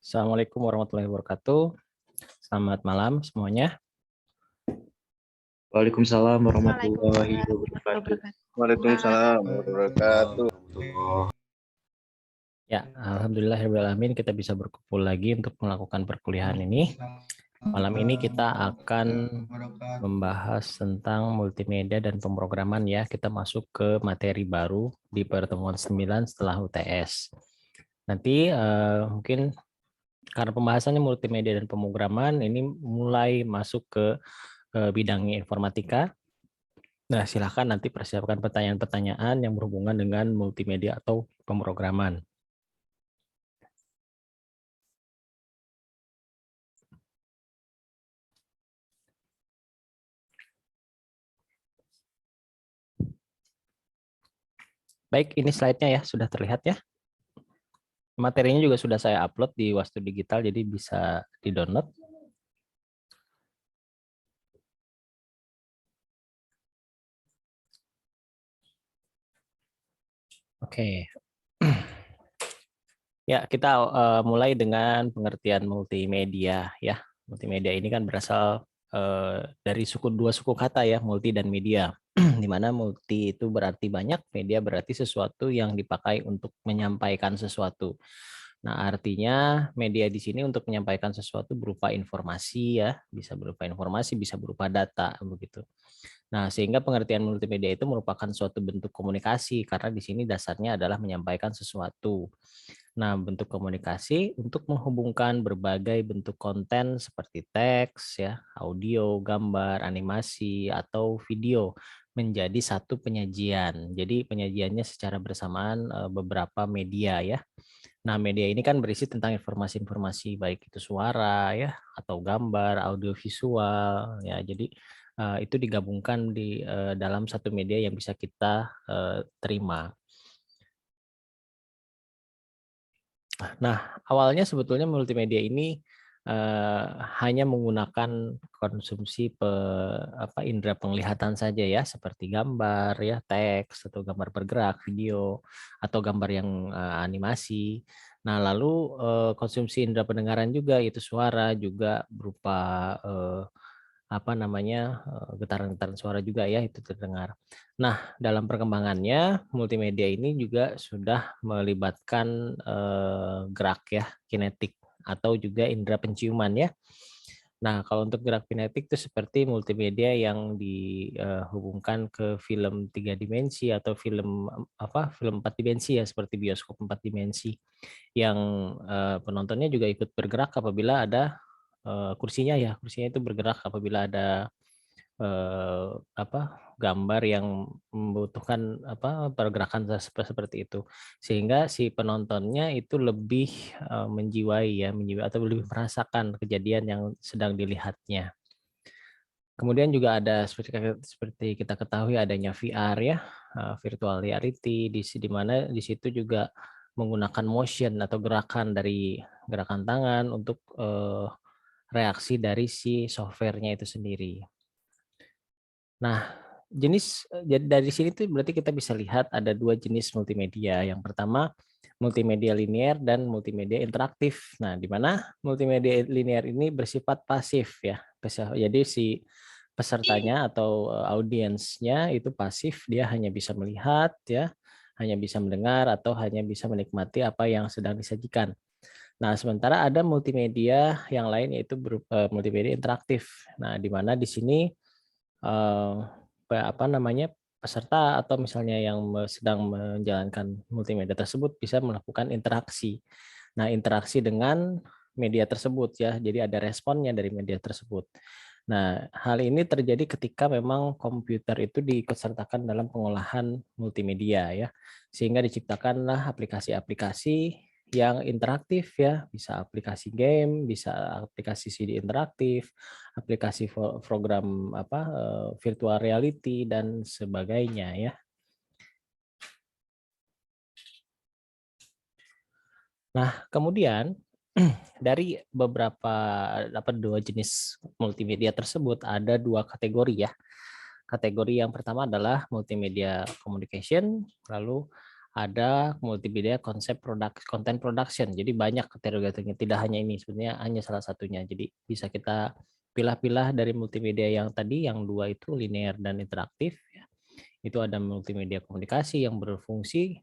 Assalamualaikum warahmatullahi wabarakatuh. Selamat malam semuanya. Waalaikumsalam warahmatullahi wabarakatuh. Waalaikumsalam warahmatullahi wabarakatuh. Ya, alhamdulillahirrahmanirrahim kita bisa berkumpul lagi untuk melakukan perkuliahan ini. Malam ini kita akan membahas tentang multimedia dan pemrograman ya. Kita masuk ke materi baru di pertemuan 9 setelah UTS. Nanti mungkin karena pembahasannya multimedia dan pemrograman ini mulai masuk ke bidangnya informatika. Nah, silakan nanti persiapkan pertanyaan-pertanyaan yang berhubungan dengan multimedia atau pemrograman. Baik, ini slide-nya ya, sudah terlihat ya. Materinya juga sudah saya upload di Wastu Digital, jadi bisa di-download. Oke. Ya, kita mulai dengan pengertian multimedia ya. Multimedia ini kan berasal dari dua suku kata ya, multi dan media. Di mana multi itu berarti banyak, media berarti sesuatu yang dipakai untuk menyampaikan sesuatu. Nah, artinya media di sini untuk menyampaikan sesuatu berupa informasi ya, bisa berupa informasi, bisa berupa data begitu. Nah, sehingga pengertian multimedia itu merupakan suatu bentuk komunikasi karena di sini dasarnya adalah menyampaikan sesuatu. Nah, bentuk komunikasi untuk menghubungkan berbagai bentuk konten seperti teks, ya, audio, gambar, animasi, atau video menjadi satu penyajian. Jadi penyajiannya secara bersamaan beberapa media ya. Nah, media ini kan berisi tentang informasi-informasi baik itu suara ya atau gambar, audio visual ya. Jadi itu digabungkan di dalam satu media yang bisa kita terima. Nah, awalnya sebetulnya multimedia ini hanya menggunakan konsumsi indera penglihatan saja ya, seperti gambar ya, teks atau gambar bergerak, video atau gambar yang animasi. Nah, lalu konsumsi indera pendengaran juga, yaitu suara juga berupa getaran-getaran suara juga ya itu terdengar. Nah, dalam perkembangannya multimedia ini juga sudah melibatkan gerak ya, kinetik atau juga indera penciuman ya. Nah, kalau untuk gerak kinetik itu seperti multimedia yang dihubungkan ke film 3 dimensi atau film 4 dimensi ya, seperti bioskop 4 dimensi yang penontonnya juga ikut bergerak apabila ada kursinya itu bergerak apabila ada gambar yang membutuhkan pergerakan seperti itu, sehingga si penontonnya itu lebih menjiwai atau lebih merasakan kejadian yang sedang dilihatnya. Kemudian juga ada seperti kita ketahui adanya VR ya, virtual reality, di mana di situ juga menggunakan motion atau gerakan tangan untuk reaksi dari si softwarenya itu sendiri. Nah, jadi dari sini tuh berarti kita bisa lihat ada 2 jenis multimedia. Yang pertama multimedia linear dan multimedia interaktif. Nah, di mana multimedia linear ini bersifat pasif ya. Jadi si pesertanya atau audiensnya itu pasif, dia hanya bisa melihat ya, hanya bisa mendengar atau hanya bisa menikmati apa yang sedang disajikan. Nah, sementara ada multimedia yang lain yaitu multimedia interaktif. Nah, di mana di sini eh, peserta atau misalnya yang sedang menjalankan multimedia tersebut bisa melakukan interaksi. Nah, interaksi dengan media tersebut ya. Jadi ada responnya dari media tersebut. Nah, hal ini terjadi ketika memang komputer itu diikutsertakan dalam pengolahan multimedia ya. Sehingga diciptakanlah aplikasi-aplikasi yang interaktif ya, bisa aplikasi game, bisa aplikasi CD interaktif, aplikasi program virtual reality dan sebagainya ya. Nah, kemudian dari beberapa 2 jenis multimedia tersebut ada 2 kategori ya. Kategori yang pertama adalah multimedia communication, lalu ada multimedia konsep content production. Jadi banyak kategorinya, tidak hanya ini, sebenarnya hanya salah satunya. Jadi bisa kita pilah-pilah dari multimedia yang tadi, yang dua itu linear dan interaktif. Itu ada multimedia komunikasi yang berfungsi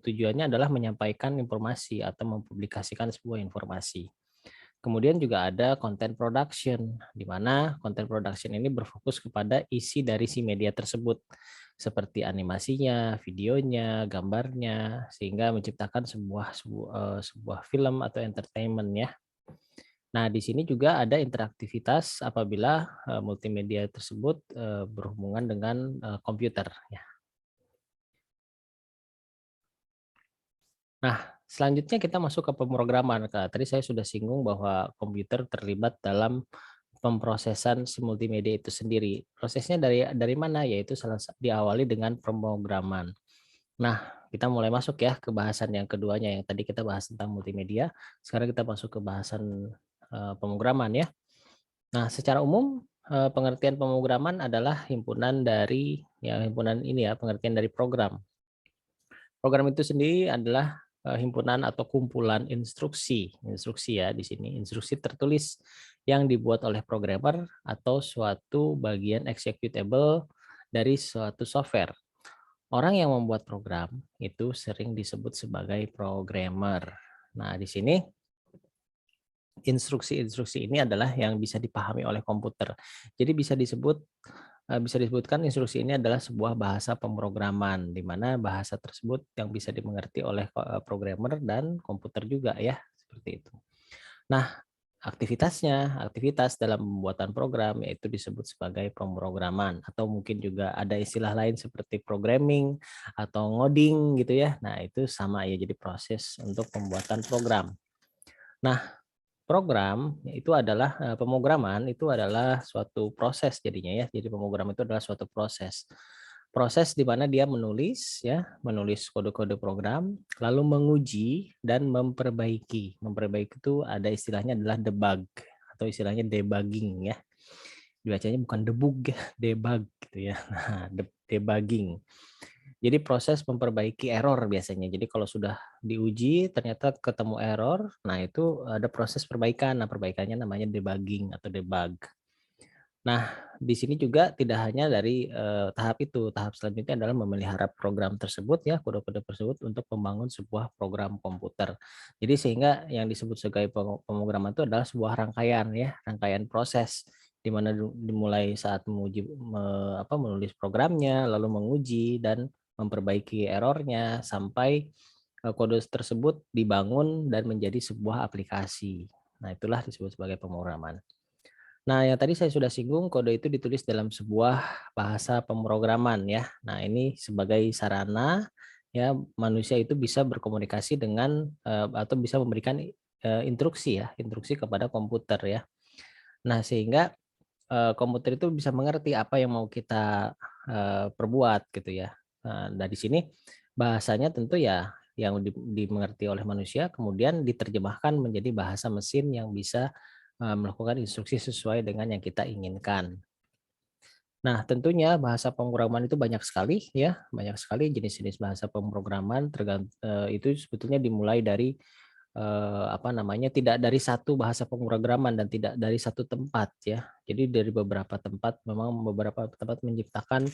tujuannya adalah menyampaikan informasi atau mempublikasikan sebuah informasi. Kemudian juga ada content production, di mana content production ini berfokus kepada isi dari si media tersebut, seperti animasinya, videonya, gambarnya, sehingga menciptakan sebuah film atau entertainment ya. Nah, di sini juga ada interaktivitas apabila multimedia tersebut berhubungan dengan komputer. Ya. Nah, selanjutnya kita masuk ke pemrograman. Tadi saya sudah singgung bahwa komputer terlibat dalam pemrosesan si multimedia itu sendiri. Prosesnya dari mana? Yaitu diawali dengan pemrograman. Nah, kita mulai masuk ya ke bahasan yang keduanya, yang tadi kita bahas tentang multimedia. Sekarang kita masuk ke bahasan pemrograman ya. Nah, secara umum pengertian pemrograman adalah himpunan dari himpunan ini ya, pengertian dari program. Program itu sendiri adalah himpunan atau kumpulan instruksi ya di sini, instruksi tertulis yang dibuat oleh programmer atau suatu bagian executable dari suatu software. Orang yang membuat program itu sering disebut sebagai programmer. Nah, di sini instruksi-instruksi ini adalah yang bisa dipahami oleh komputer. Jadi bisa disebutkan instruksi ini adalah sebuah bahasa pemrograman, di mana bahasa tersebut yang bisa dimengerti oleh programmer dan komputer juga ya, seperti itu. Nah, aktivitas dalam pembuatan program yaitu disebut sebagai pemrograman, atau mungkin juga ada istilah lain seperti programming atau ngoding gitu ya. Nah, itu sama ya, jadi proses untuk pembuatan program. Nah, program itu adalah pemrograman itu adalah suatu proses jadinya ya. Jadi pemrogram itu adalah suatu proses. Proses di mana dia menulis kode-kode program, lalu menguji dan memperbaiki. Memperbaiki itu ada istilahnya adalah debug atau istilahnya debugging ya. Dibacanya bukan debug ya, debug gitu ya. Nah, debugging. Jadi proses memperbaiki error biasanya. Jadi kalau sudah diuji ternyata ketemu error, nah itu ada proses perbaikan. Nah, perbaikannya namanya debugging atau debug. Nah, di sini juga tidak hanya dari tahap itu. Tahap selanjutnya adalah memelihara program tersebut ya, kode-kode tersebut untuk membangun sebuah program komputer. Jadi sehingga yang disebut sebagai pemrograman itu adalah sebuah rangkaian ya, rangkaian proses di mana dimulai saat menulis programnya, lalu menguji dan memperbaiki errornya sampai kode tersebut dibangun dan menjadi sebuah aplikasi. Nah, itulah disebut sebagai pemrograman. Nah, yang tadi saya sudah singgung, kode itu ditulis dalam sebuah bahasa pemrograman ya. Nah, ini sebagai sarana ya manusia itu bisa berkomunikasi dengan atau bisa memberikan instruksi kepada komputer ya. Nah, sehingga komputer itu bisa mengerti apa yang mau kita perbuat gitu ya. Nah, dari sini bahasanya tentu ya yang dimengerti oleh manusia, kemudian diterjemahkan menjadi bahasa mesin yang bisa melakukan instruksi sesuai dengan yang kita inginkan. Nah, tentunya bahasa pemrograman itu banyak sekali ya, banyak sekali jenis-jenis bahasa pemrograman itu sebetulnya dimulai dari tidak dari satu bahasa pemrograman dan tidak dari satu tempat ya. Jadi dari beberapa tempat, memang beberapa tempat menciptakan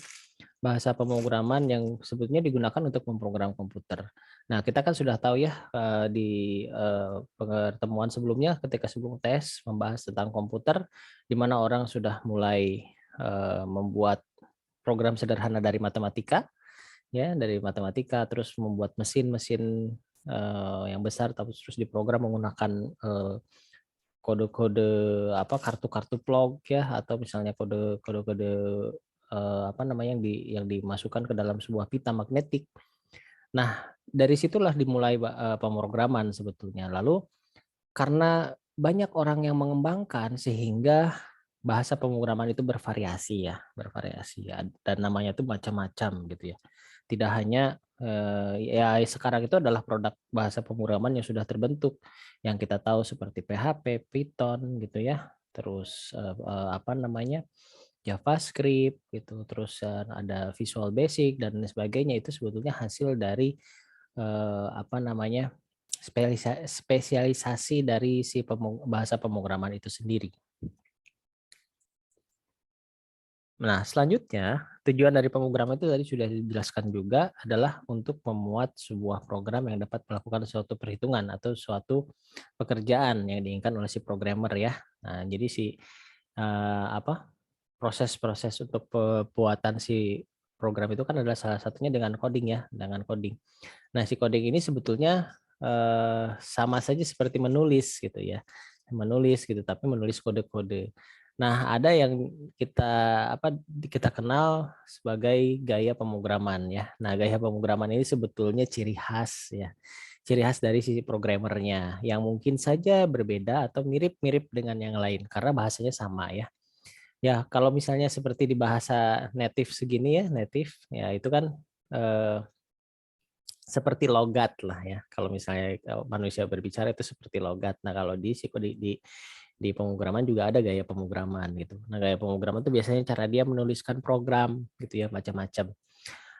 bahasa pemrograman yang sebetulnya digunakan untuk memprogram komputer. Nah, kita kan sudah tahu ya di pertemuan sebelumnya ketika sebelum tes membahas tentang komputer, di mana orang sudah mulai membuat program sederhana dari matematika ya, dari matematika terus membuat mesin-mesin yang besar terus diprogram menggunakan kode-kode kartu-kartu plug ya, atau misalnya kode-kode yang dimasukkan ke dalam sebuah pita magnetik. Nah, dari situlah dimulai pemrograman sebetulnya. Lalu karena banyak orang yang mengembangkan sehingga bahasa pemrograman itu bervariasi ya, dan namanya itu macam-macam gitu ya. Tidak hanya ya sekarang itu adalah produk bahasa pemrograman yang sudah terbentuk yang kita tahu seperti PHP, Python gitu ya. Terus JavaScript gitu, terus ada Visual Basic dan lain sebagainya, itu sebetulnya hasil dari apa namanya, spesialisasi dari si bahasa pemrograman itu sendiri. Nah, selanjutnya tujuan dari pemrograman itu tadi sudah dijelaskan juga adalah untuk memuat sebuah program yang dapat melakukan suatu perhitungan atau suatu pekerjaan yang diinginkan oleh si programmer ya. Nah, jadi si proses-proses untuk pembuatan si program itu kan adalah salah satunya dengan coding ya, dengan coding. Nah, si coding ini sebetulnya sama saja seperti menulis gitu ya, menulis gitu, tapi menulis kode-kode. Nah, ada yang kita kenal sebagai gaya pemrograman ya. Nah, gaya pemrograman ini sebetulnya ciri khas ya, ciri khas dari sisi programmernya yang mungkin saja berbeda atau mirip-mirip dengan yang lain karena bahasanya sama ya. Ya, kalau misalnya seperti di bahasa native segini ya, native ya itu kan eh, seperti logat lah ya. Kalau misalnya manusia berbicara itu seperti logat. Nah, kalau di pemrograman juga ada gaya pemrograman gitu. Nah, gaya pemrograman itu biasanya cara dia menuliskan program gitu ya, macam-macam.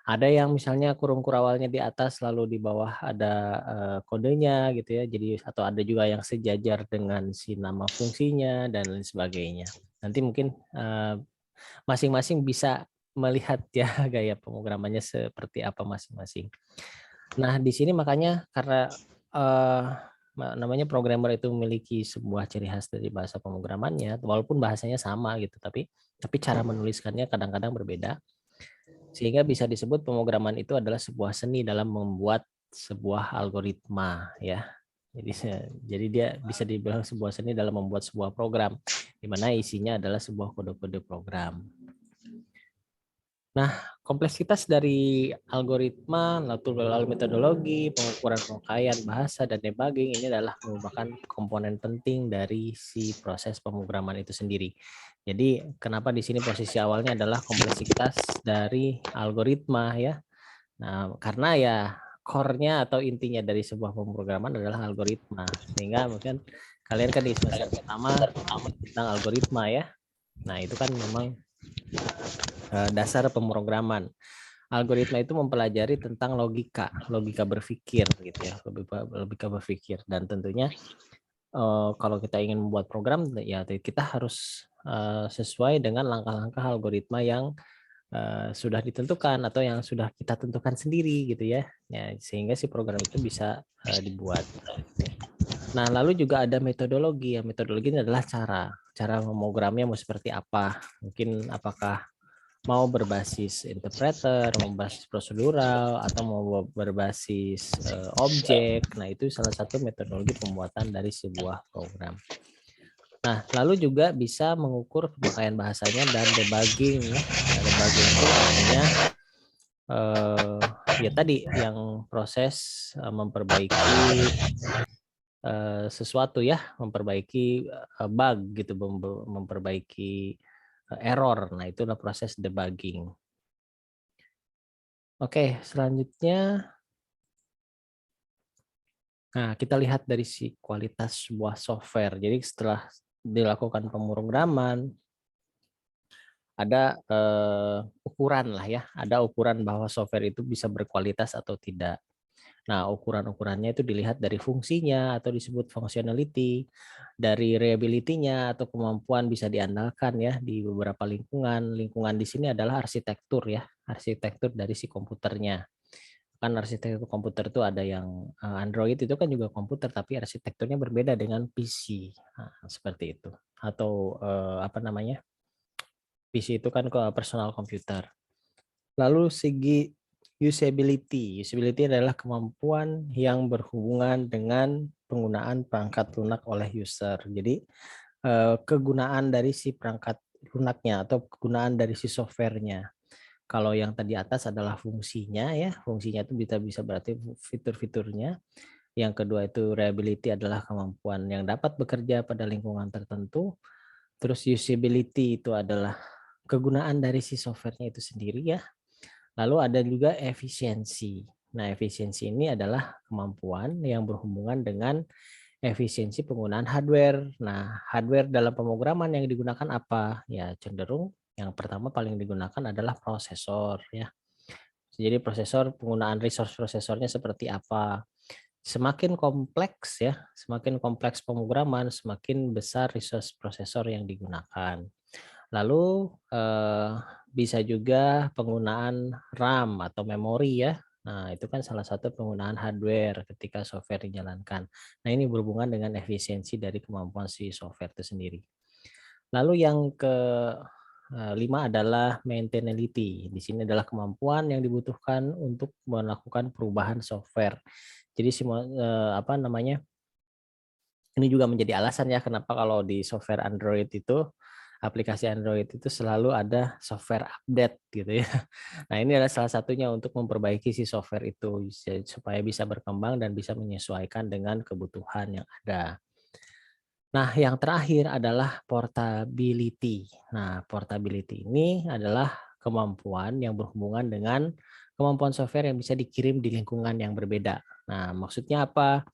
Ada yang misalnya kurung kurawalnya di atas lalu di bawah ada kodenya gitu ya. Jadi atau ada juga yang sejajar dengan si nama fungsinya dan lain sebagainya. Nanti mungkin masing-masing bisa melihat ya gaya pemrogramannya seperti apa masing-masing. Nah, di sini makanya karena namanya programmer itu memiliki sebuah ciri khas dari bahasa pemrogramannya, walaupun bahasanya sama gitu, tapi cara menuliskannya kadang-kadang berbeda, sehingga bisa disebut pemrograman itu adalah sebuah seni dalam membuat sebuah algoritma ya. Jadi dia bisa dibilang sebuah seni dalam membuat sebuah program, di mana isinya adalah sebuah kode-kode program. Nah, kompleksitas dari algoritma, lalu metodologi, pengukuran rangkaian bahasa, dan debugging ini adalah merupakan komponen penting dari si proses pemrograman itu sendiri. Jadi, kenapa di sini posisi awalnya adalah kompleksitas dari algoritma ya. Nah, karena ya core-nya atau intinya dari sebuah pemrograman adalah algoritma. Sehingga mungkin kalian kan di semester pertama tentang algoritma ya. Nah, itu kan memang dasar pemrograman. Algoritma itu mempelajari tentang logika berpikir gitu ya, logika berpikir, dan tentunya kalau kita ingin membuat program ya kita harus sesuai dengan langkah-langkah algoritma yang sudah ditentukan atau yang sudah kita tentukan sendiri gitu ya, sehingga si program itu bisa dibuat. Nah, lalu juga ada metodologi. Ya, metodologi ini adalah cara memprogramnya mau seperti apa. Mungkin apakah mau berbasis interpreter, mau berbasis prosedural, atau mau berbasis objek. Nah, itu salah satu metodologi pembuatan dari sebuah program. Nah, lalu juga bisa mengukur pemakaian bahasanya dan debugging. Ya. Nah, debugging itu artinya ya tadi yang proses memperbaiki sesuatu ya, memperbaiki bug gitu, memperbaiki error. Nah, itulah proses debugging. Oke, selanjutnya nah kita lihat dari si kualitas sebuah software. Jadi setelah dilakukan pemrograman ada ukuran lah ya, ada ukuran bahwa software itu bisa berkualitas atau tidak. Nah, ukuran-ukurannya itu dilihat dari fungsinya atau disebut functionality, dari reliability-nya atau kemampuan bisa diandalkan ya di beberapa lingkungan. Lingkungan di sini adalah arsitektur ya, arsitektur dari si komputernya. Kan arsitektur komputer itu ada yang Android itu kan juga komputer tapi arsitekturnya berbeda dengan PC. Nah, seperti itu. Atau apa namanya? PC itu kan personal computer. Lalu segi usability. Usability adalah kemampuan yang berhubungan dengan penggunaan perangkat lunak oleh user. Jadi kegunaan dari si perangkat lunaknya atau kegunaan dari si softwarenya. Kalau yang tadi atas adalah fungsinya ya, fungsinya itu bisa berarti fitur-fiturnya. Yang kedua itu reliability adalah kemampuan yang dapat bekerja pada lingkungan tertentu. Terus usability itu adalah kegunaan dari si softwarenya itu sendiri ya. Lalu ada juga efisiensi. Nah, efisiensi ini adalah kemampuan yang berhubungan dengan efisiensi penggunaan hardware. Nah, hardware dalam pemrograman yang digunakan apa? Ya, cenderung yang pertama paling digunakan adalah prosesor ya. Jadi penggunaan resource prosesornya seperti apa. Semakin kompleks ya, semakin kompleks pemrograman, semakin besar resource prosesor yang digunakan. Lalu bisa juga penggunaan RAM atau memori ya. Nah, itu kan salah satu penggunaan hardware ketika software dijalankan. Nah, ini berhubungan dengan efisiensi dari kemampuan si software itu sendiri. Lalu yang kelima adalah maintainability. Di sini adalah kemampuan yang dibutuhkan untuk melakukan perubahan software. Jadi apa namanya? Ini juga menjadi alasan ya kenapa kalau di software Android itu aplikasi Android itu selalu ada software update gitu ya. Nah, ini adalah salah satunya untuk memperbaiki si software itu supaya bisa berkembang dan bisa menyesuaikan dengan kebutuhan yang ada. Nah, yang terakhir adalah portability. Nah, portability ini adalah kemampuan yang berhubungan dengan kemampuan software yang bisa dikirim di lingkungan yang berbeda. Nah, maksudnya apa?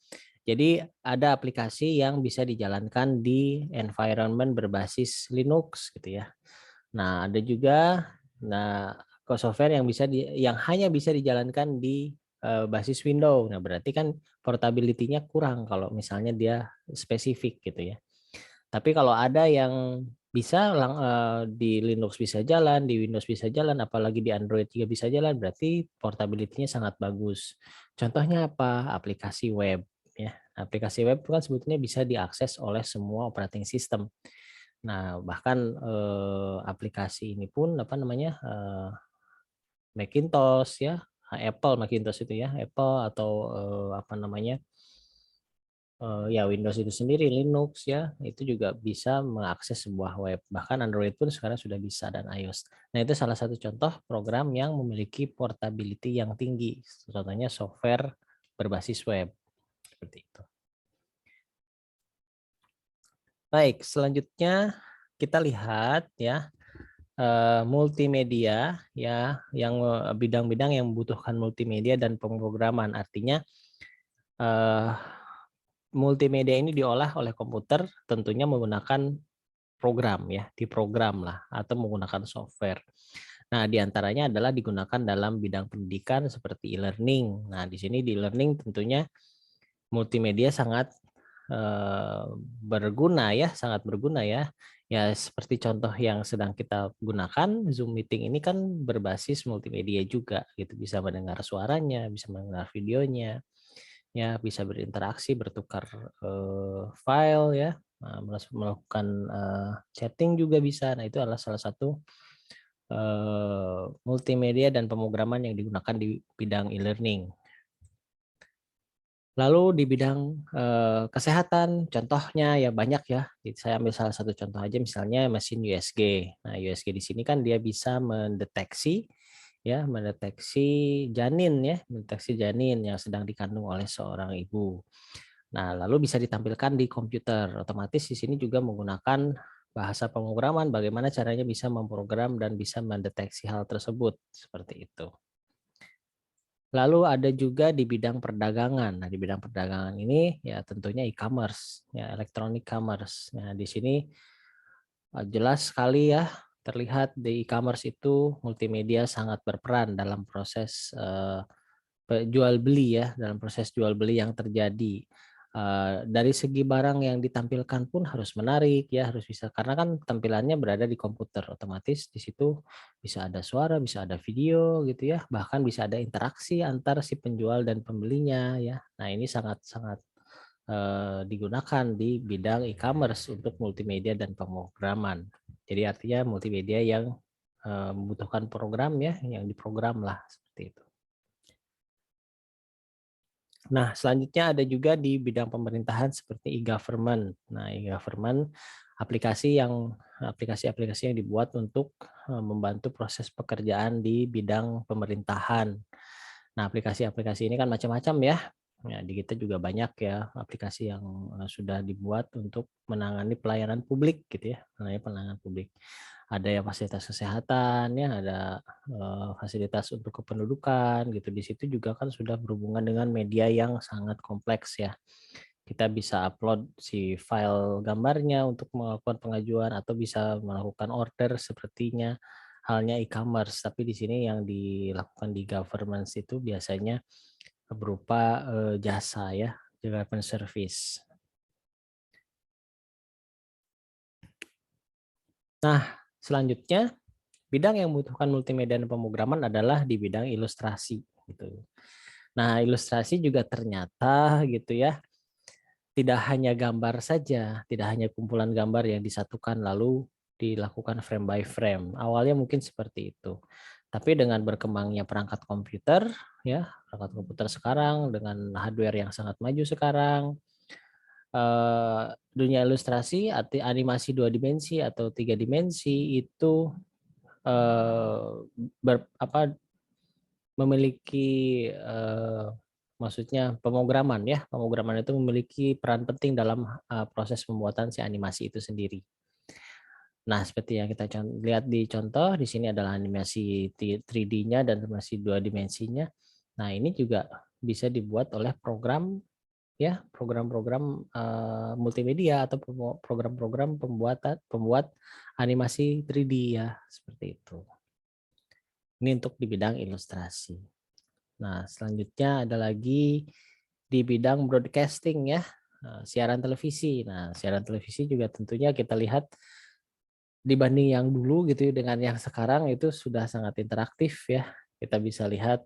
Jadi ada aplikasi yang bisa dijalankan di environment berbasis Linux gitu ya. Nah, ada juga software yang yang hanya bisa dijalankan di basis Windows. Nah, berarti kan portability-nya kurang kalau misalnya dia spesifik gitu ya. Tapi kalau ada yang bisa di Linux bisa jalan, di Windows bisa jalan, apalagi di Android juga bisa jalan, berarti portability-nya sangat bagus. Contohnya apa? Aplikasi web ya. Aplikasi web itu kan sebetulnya bisa diakses oleh semua operating system. Nah, bahkan aplikasi ini pun apa namanya? Macintosh ya, Apple Macintosh itu ya, Apple atau apa namanya? Ya Windows itu sendiri, Linux ya, itu juga bisa mengakses sebuah web. Bahkan Android pun sekarang sudah bisa dan iOS. Nah, itu salah satu contoh program yang memiliki portability yang tinggi. Contohnya software berbasis web seperti itu. Baik, selanjutnya kita lihat ya multimedia ya, yang bidang-bidang yang membutuhkan multimedia dan pemrograman. Artinya multimedia ini diolah oleh komputer tentunya menggunakan program ya, diprogram lah atau menggunakan software. Nah, diantaranya adalah digunakan dalam bidang pendidikan seperti e-learning. Nah, di sini di e-learning tentunya multimedia sangat berguna ya, sangat berguna ya. Ya, seperti contoh yang sedang kita gunakan, Zoom meeting ini kan berbasis multimedia juga gitu, bisa mendengar suaranya, bisa mendengar videonya, ya bisa berinteraksi, bertukar file ya, melakukan chatting juga bisa. Nah, itu adalah salah satu multimedia dan pemrograman yang digunakan di bidang e-learning. Lalu di bidang kesehatan, contohnya ya banyak ya. Saya ambil salah satu contoh aja, misalnya mesin USG. Nah, USG di sini kan dia bisa mendeteksi mendeteksi janin yang sedang dikandung oleh seorang ibu. Nah, lalu bisa ditampilkan di komputer. Otomatis di sini juga menggunakan bahasa pemrograman, bagaimana caranya bisa memprogram dan bisa mendeteksi hal tersebut seperti itu. Lalu ada juga di bidang perdagangan. Nah, di bidang perdagangan ini ya tentunya e-commerce, ya electronic commerce. Nah, di sini jelas sekali ya terlihat di e-commerce itu multimedia sangat berperan dalam proses jual beli ya, dalam proses jual beli yang terjadi. Dari segi barang yang ditampilkan pun harus menarik ya, harus bisa, karena kan tampilannya berada di komputer, otomatis di situ bisa ada suara, bisa ada video gitu ya, bahkan bisa ada interaksi antar si penjual dan pembelinya ya. Nah, ini sangat-sangat digunakan di bidang e-commerce untuk multimedia dan pemrograman. Jadi artinya multimedia yang membutuhkan program ya, yang diprogram lah seperti itu. Nah, selanjutnya ada juga di bidang pemerintahan seperti e-government. Nah, e-government aplikasi-aplikasi yang dibuat untuk membantu proses pekerjaan di bidang pemerintahan. Nah, aplikasi-aplikasi ini kan macam-macam ya. Ya, di kita juga banyak ya aplikasi yang sudah dibuat untuk menangani pelayanan publik gitu ya, pelayanan publik. Ada yang fasilitas kesehatan ya, ada fasilitas untuk kependudukan gitu. Di situ juga kan sudah berhubungan dengan media yang sangat kompleks ya. Kita bisa upload si file gambarnya untuk melakukan pengajuan atau bisa melakukan order sepertinya, halnya e-commerce, tapi di sini yang dilakukan di governance itu biasanya berupa jasa ya, government service. Nah, selanjutnya bidang yang membutuhkan multimedia dan pemrograman adalah di bidang ilustrasi gitu. Nah, ilustrasi juga ternyata gitu ya, tidak hanya gambar saja, tidak hanya kumpulan gambar yang disatukan lalu dilakukan frame by frame. Awalnya mungkin seperti itu. Tapi dengan berkembangnya perangkat komputer ya, perangkat komputer sekarang dengan hardware yang sangat maju sekarang, dunia ilustrasi atau animasi 2 dimensi atau 3 dimensi itu memiliki maksudnya pemrograman ya, pemrograman itu memiliki peran penting dalam proses pembuatan si animasi itu sendiri. Nah, seperti yang kita lihat di contoh, di sini adalah animasi 3D-nya dan animasi 2 dimensinya. Nah, ini juga bisa dibuat oleh program ya, program-program multimedia atau program-program pembuat animasi 3D ya, seperti itu. Ini untuk di bidang ilustrasi. Nah, selanjutnya ada lagi di bidang broadcasting ya, siaran televisi. Nah, siaran televisi juga tentunya kita lihat dibanding yang dulu gitu dengan yang sekarang itu sudah sangat interaktif ya. Kita bisa lihat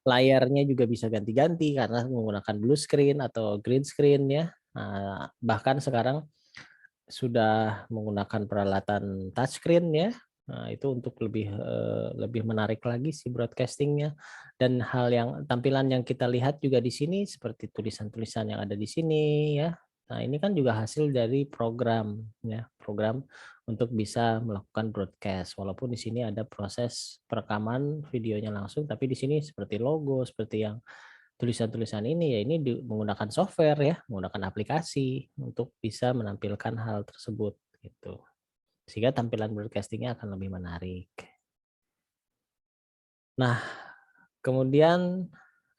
layarnya juga bisa ganti-ganti karena menggunakan blue screen atau green screen ya. Nah, bahkan sekarang sudah menggunakan peralatan touchscreen ya. Nah, itu untuk lebih menarik lagi si broadcastingnya, dan hal yang tampilan yang kita lihat juga di sini seperti tulisan-tulisan yang ada di sini ya. Nah, ini kan juga hasil dari program ya, program untuk bisa melakukan broadcast. Walaupun di sini ada proses perekaman videonya langsung, tapi di sini seperti logo, seperti yang tulisan-tulisan ini ya ini menggunakan software ya, menggunakan aplikasi untuk bisa menampilkan hal tersebut gitu. Sehingga tampilan broadcastingnya akan lebih menarik. Nah, kemudian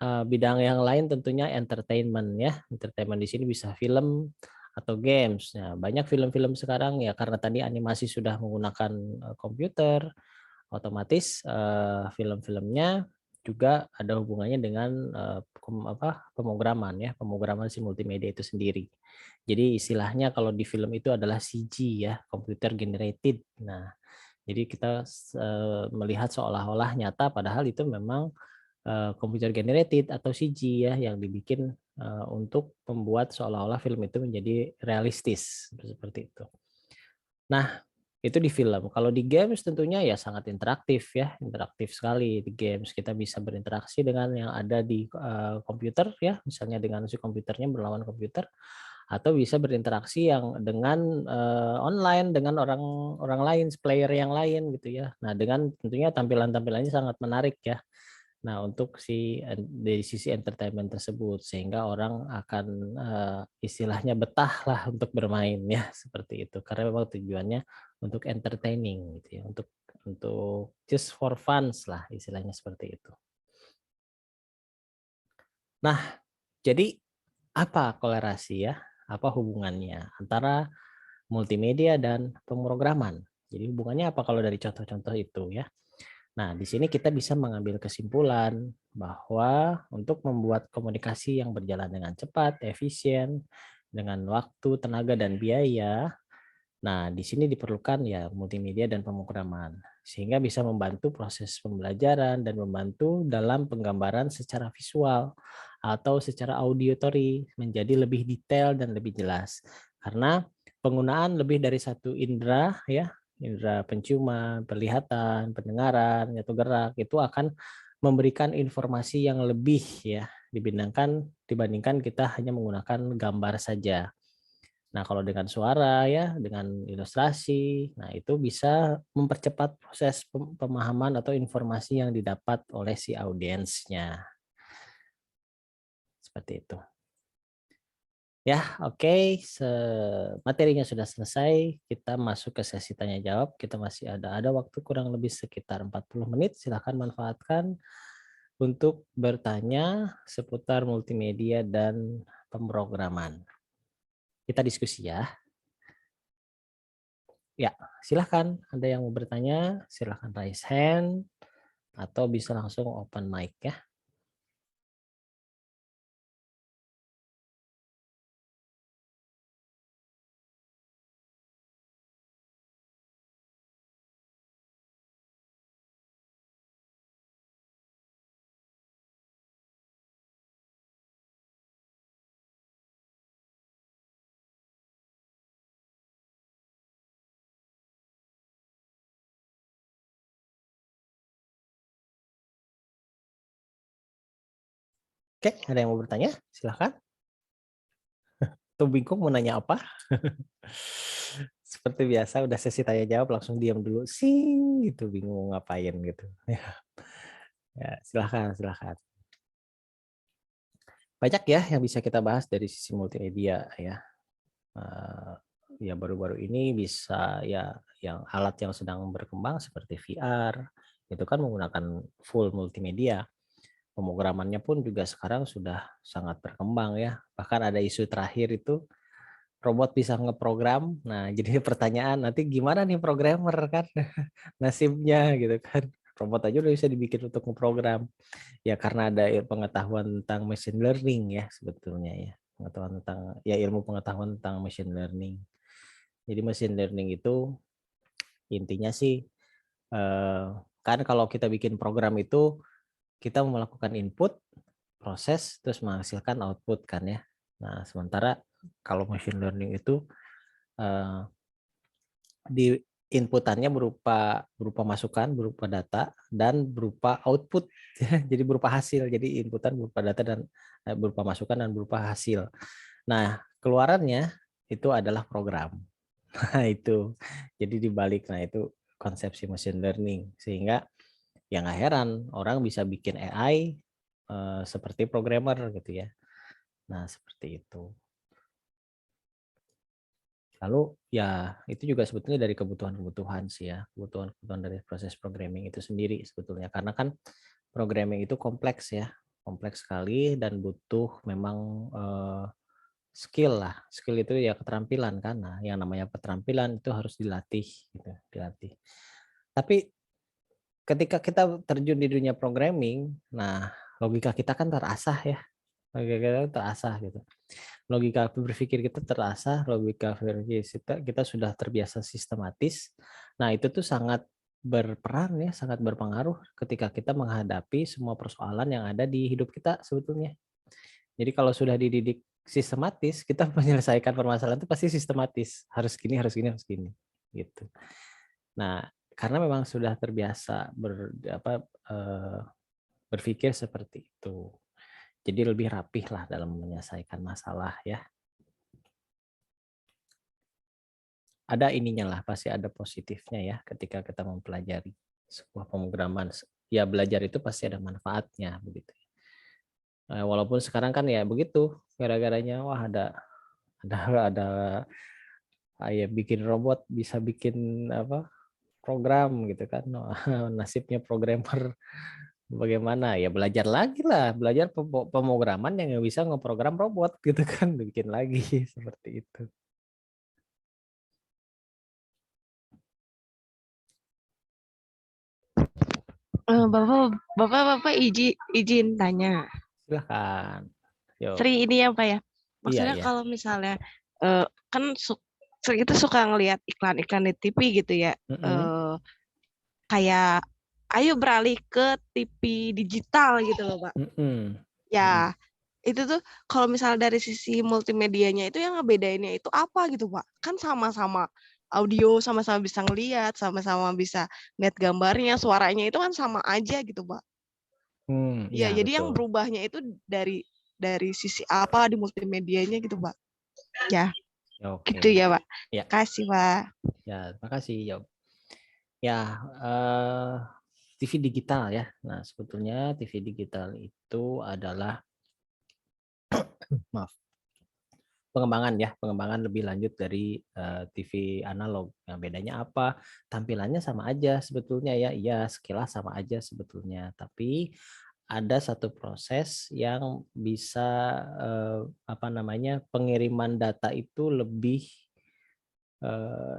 bidang yang lain tentunya entertainment ya. Entertainment di sini bisa film atau games. Nah, banyak film-film sekarang ya karena tadi animasi sudah menggunakan komputer, otomatis film-filmnya juga ada hubungannya dengan pemrograman ya, pemrograman si multimedia itu sendiri. Jadi istilahnya kalau di film itu adalah CG ya, computer generated. Nah, jadi kita melihat seolah-olah nyata padahal itu memang computer generated atau CG ya yang dibikin untuk membuat seolah-olah film itu menjadi realistis seperti itu. Nah, itu di film. Kalau di games tentunya ya sangat interaktif ya, interaktif sekali di games. Kita bisa berinteraksi dengan yang ada di komputer ya, misalnya dengan si komputernya berlawan komputer, atau bisa berinteraksi yang dengan online dengan orang lain, player yang lain gitu ya. Nah, dengan tentunya tampilan-tampilannya sangat menarik ya. Nah, untuk dari sisi entertainment tersebut sehingga orang akan istilahnya betah lah untuk bermain ya seperti itu. Karena memang tujuannya untuk entertaining gitu ya, untuk just for fun lah istilahnya seperti itu. Nah, jadi apa kolerasi ya? Apa hubungannya antara multimedia dan pemrograman? Jadi hubungannya apa kalau dari contoh-contoh itu ya? Nah, di sini kita bisa mengambil kesimpulan bahwa untuk membuat komunikasi yang berjalan dengan cepat, efisien, dengan waktu, tenaga, dan biaya, nah di sini diperlukan ya multimedia dan pemrograman, sehingga bisa membantu proses pembelajaran dan membantu dalam penggambaran secara visual atau secara auditory menjadi lebih detail dan lebih jelas. Karena penggunaan lebih dari satu indera ya, indera penciuman, penglihatan, pendengaran, atau gerak itu akan memberikan informasi yang lebih ya dibandingkan kita hanya menggunakan gambar saja. Nah, kalau dengan suara ya, dengan ilustrasi, nah itu bisa mempercepat proses pemahaman atau informasi yang didapat oleh si audiensnya. Seperti itu. Ya, oke. Materinya sudah selesai. Kita masuk ke sesi tanya jawab. Kita masih ada waktu kurang lebih sekitar 40 menit. Silakan manfaatkan untuk bertanya seputar multimedia dan pemrograman. Kita diskusi ya. Ya, silahkan. Ada yang mau bertanya, silahkan raise hand atau bisa langsung open mic ya. Oke, ada yang mau bertanya? Silahkan. Tuh bingung mau nanya apa? Seperti biasa udah sesi tanya jawab langsung diam dulu. Sing gitu, bingung mau ngapain gitu. Ya, silahkan. Banyak ya yang bisa kita bahas dari sisi multimedia ya. Ya baru-baru ini bisa ya yang alat yang sedang berkembang seperti VR itu kan menggunakan full multimedia. Pemrogramannya pun juga sekarang sudah sangat berkembang ya. Bahkan ada isu terakhir itu robot bisa ngeprogram. Nah, jadi pertanyaan nanti gimana nih programmer kan nasibnya gitu kan. Robot aja udah bisa dibikin untuk ngeprogram. Ya karena ada pengetahuan tentang machine learning ya sebetulnya ya. Pengetahuan tentang ya ilmu pengetahuan tentang machine learning. Jadi machine learning itu intinya sih kan kalau kita bikin program itu kita melakukan input, proses, terus menghasilkan output kan ya. Nah, sementara kalau machine learning itu di inputannya berupa masukan, berupa data, dan berupa output. Jadi berupa hasil. Jadi inputan berupa data dan berupa masukan dan berupa hasil. Nah, keluarannya itu adalah program. Nah, itu. Jadi dibalik, nah itu konsepsi machine learning. Sehingga ya nggak heran orang bisa bikin AI seperti programmer gitu ya. Nah, seperti itu. Lalu ya itu juga sebetulnya dari kebutuhan-kebutuhan sih ya, kebutuhan-kebutuhan dari proses programming itu sendiri sebetulnya. Karena kan programming itu kompleks ya, kompleks sekali dan butuh memang skill lah. Skill itu ya keterampilan kan. Nah, yang namanya keterampilan itu harus dilatih gitu, dilatih. Tapi ketika kita terjun di dunia programming, nah logika kita kan terasah ya. Logika kita terasah gitu. Logika berpikir kita terasah, logika berpikir kita sudah terbiasa sistematis. Nah, itu tuh sangat berperan ya, sangat berpengaruh ketika kita menghadapi semua persoalan yang ada di hidup kita sebetulnya. Jadi kalau sudah dididik sistematis, kita menyelesaikan permasalahan itu pasti sistematis. Harus gini, harus gini, harus gini. Gitu. Nah, karena memang sudah terbiasa berpikir seperti itu. Jadi lebih rapih lah dalam menyelesaikan masalah ya. Ada ininya lah, pasti ada positifnya ya ketika kita mempelajari sebuah pemrograman. Ya belajar itu pasti ada manfaatnya begitu. Walaupun sekarang kan ya begitu, gara-garanya wah ada ya bikin robot bisa bikin apa program gitu kan. Nasibnya programmer bagaimana ya belajar lagi lah, belajar pemrograman yang bisa ngeprogram robot gitu kan, bikin lagi seperti itu. Bapak izin tanya. Silahkan. Yo. Sri ini ya Pak ya. Iya, Maksudnya iya. kalau misalnya kan kita suka ngelihat iklan-iklan di TV gitu ya. Kayak ayo beralih ke TV digital gitu loh Pak. Ya itu tuh kalau misalnya dari sisi multimedianya itu yang ngebedainnya itu apa gitu Pak? Kan sama-sama audio, sama-sama bisa ngelihat, sama-sama bisa lihat gambarnya, suaranya itu kan sama aja gitu Pak. Ya, Iya, jadi yang betul. berubahnya itu dari sisi apa di multimedianya gitu, Pak. Ya, Oke. gitu ya, Pak. Ya, Kasih, Pak. ya, makasih. Ya, TV digital ya. Nah, sebetulnya TV digital itu adalah maaf, pengembangan lebih lanjut dari TV analog. Nah, bedanya apa? Tampilannya sama aja sebetulnya ya. Iya, sekilas sama aja sebetulnya, tapi ada satu proses yang bisa pengiriman data itu lebih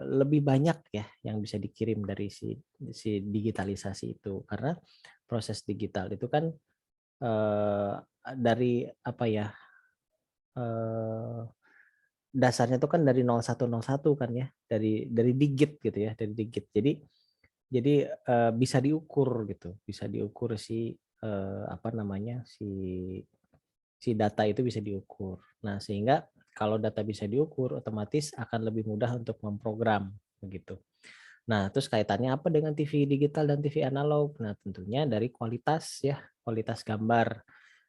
lebih banyak ya yang bisa dikirim dari si digitalisasi itu, karena proses digital itu kan dari apa ya, dasarnya itu kan dari 0101 kan ya, dari digit gitu ya, dari digit. Jadi bisa diukur gitu, bisa diukur si apa namanya, si data itu bisa diukur. Nah, sehingga kalau data bisa diukur, otomatis akan lebih mudah untuk memprogram begitu. Nah, terus kaitannya apa dengan TV digital dan TV analog? Nah, tentunya dari kualitas ya, kualitas gambar.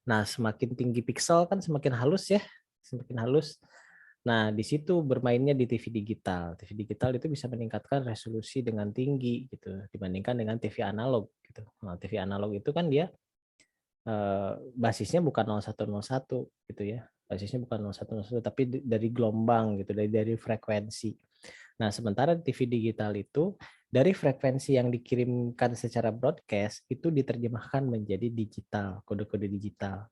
Nah, semakin tinggi pixel kan semakin halus ya, semakin halus. Nah, di situ bermainnya di TV digital. TV digital itu bisa meningkatkan resolusi dengan tinggi gitu dibandingkan dengan TV analog gitu. Nah, TV analog itu kan dia basisnya bukan 0101 gitu ya. Basisnya bukan 0101 tapi dari gelombang gitu, dari frekuensi. Nah, sementara TV digital itu dari frekuensi yang dikirimkan secara broadcast itu diterjemahkan menjadi digital, kode-kode digital.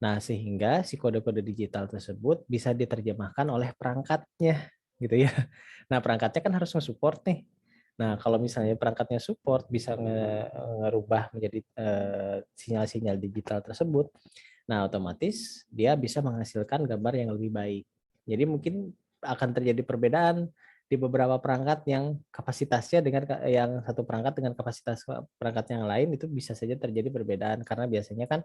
Nah, sehingga si kode-kode digital tersebut bisa diterjemahkan oleh perangkatnya gitu ya. Nah, perangkatnya kan harus nge-support nih. Nah, kalau misalnya perangkatnya support bisa ngerubah menjadi sinyal-sinyal digital tersebut. Nah, otomatis dia bisa menghasilkan gambar yang lebih baik. Jadi mungkin akan terjadi perbedaan di beberapa perangkat yang kapasitasnya dengan yang satu perangkat dengan kapasitas perangkat yang lain itu bisa saja terjadi perbedaan karena biasanya kan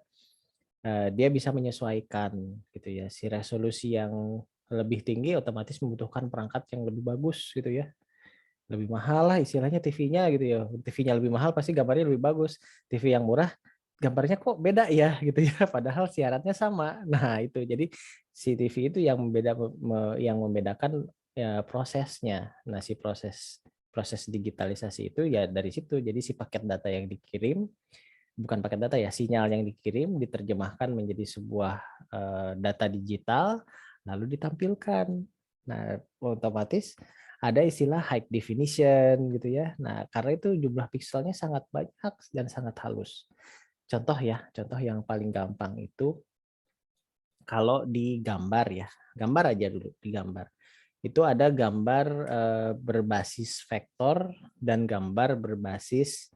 dia bisa menyesuaikan gitu ya. Si resolusi yang lebih tinggi otomatis membutuhkan perangkat yang lebih bagus gitu ya. Lebih mahal lah istilahnya TV-nya gitu ya. TV-nya lebih mahal pasti gambarnya lebih bagus. TV yang murah gambarnya kok beda ya gitu ya. Padahal siarannya sama. Nah, itu. Jadi si TV itu yang yang membedakan ya prosesnya. Nah, si proses digitalisasi itu ya dari situ. Jadi si paket data yang dikirim, bukan paket data ya, sinyal yang dikirim diterjemahkan menjadi sebuah data digital lalu ditampilkan. Nah, otomatis ada istilah high definition gitu ya. Nah, karena itu jumlah pikselnya sangat banyak dan sangat halus. Contoh ya, contoh yang paling gampang itu kalau di gambar ya, gambar aja dulu di gambar. Itu ada gambar berbasis vektor dan gambar berbasis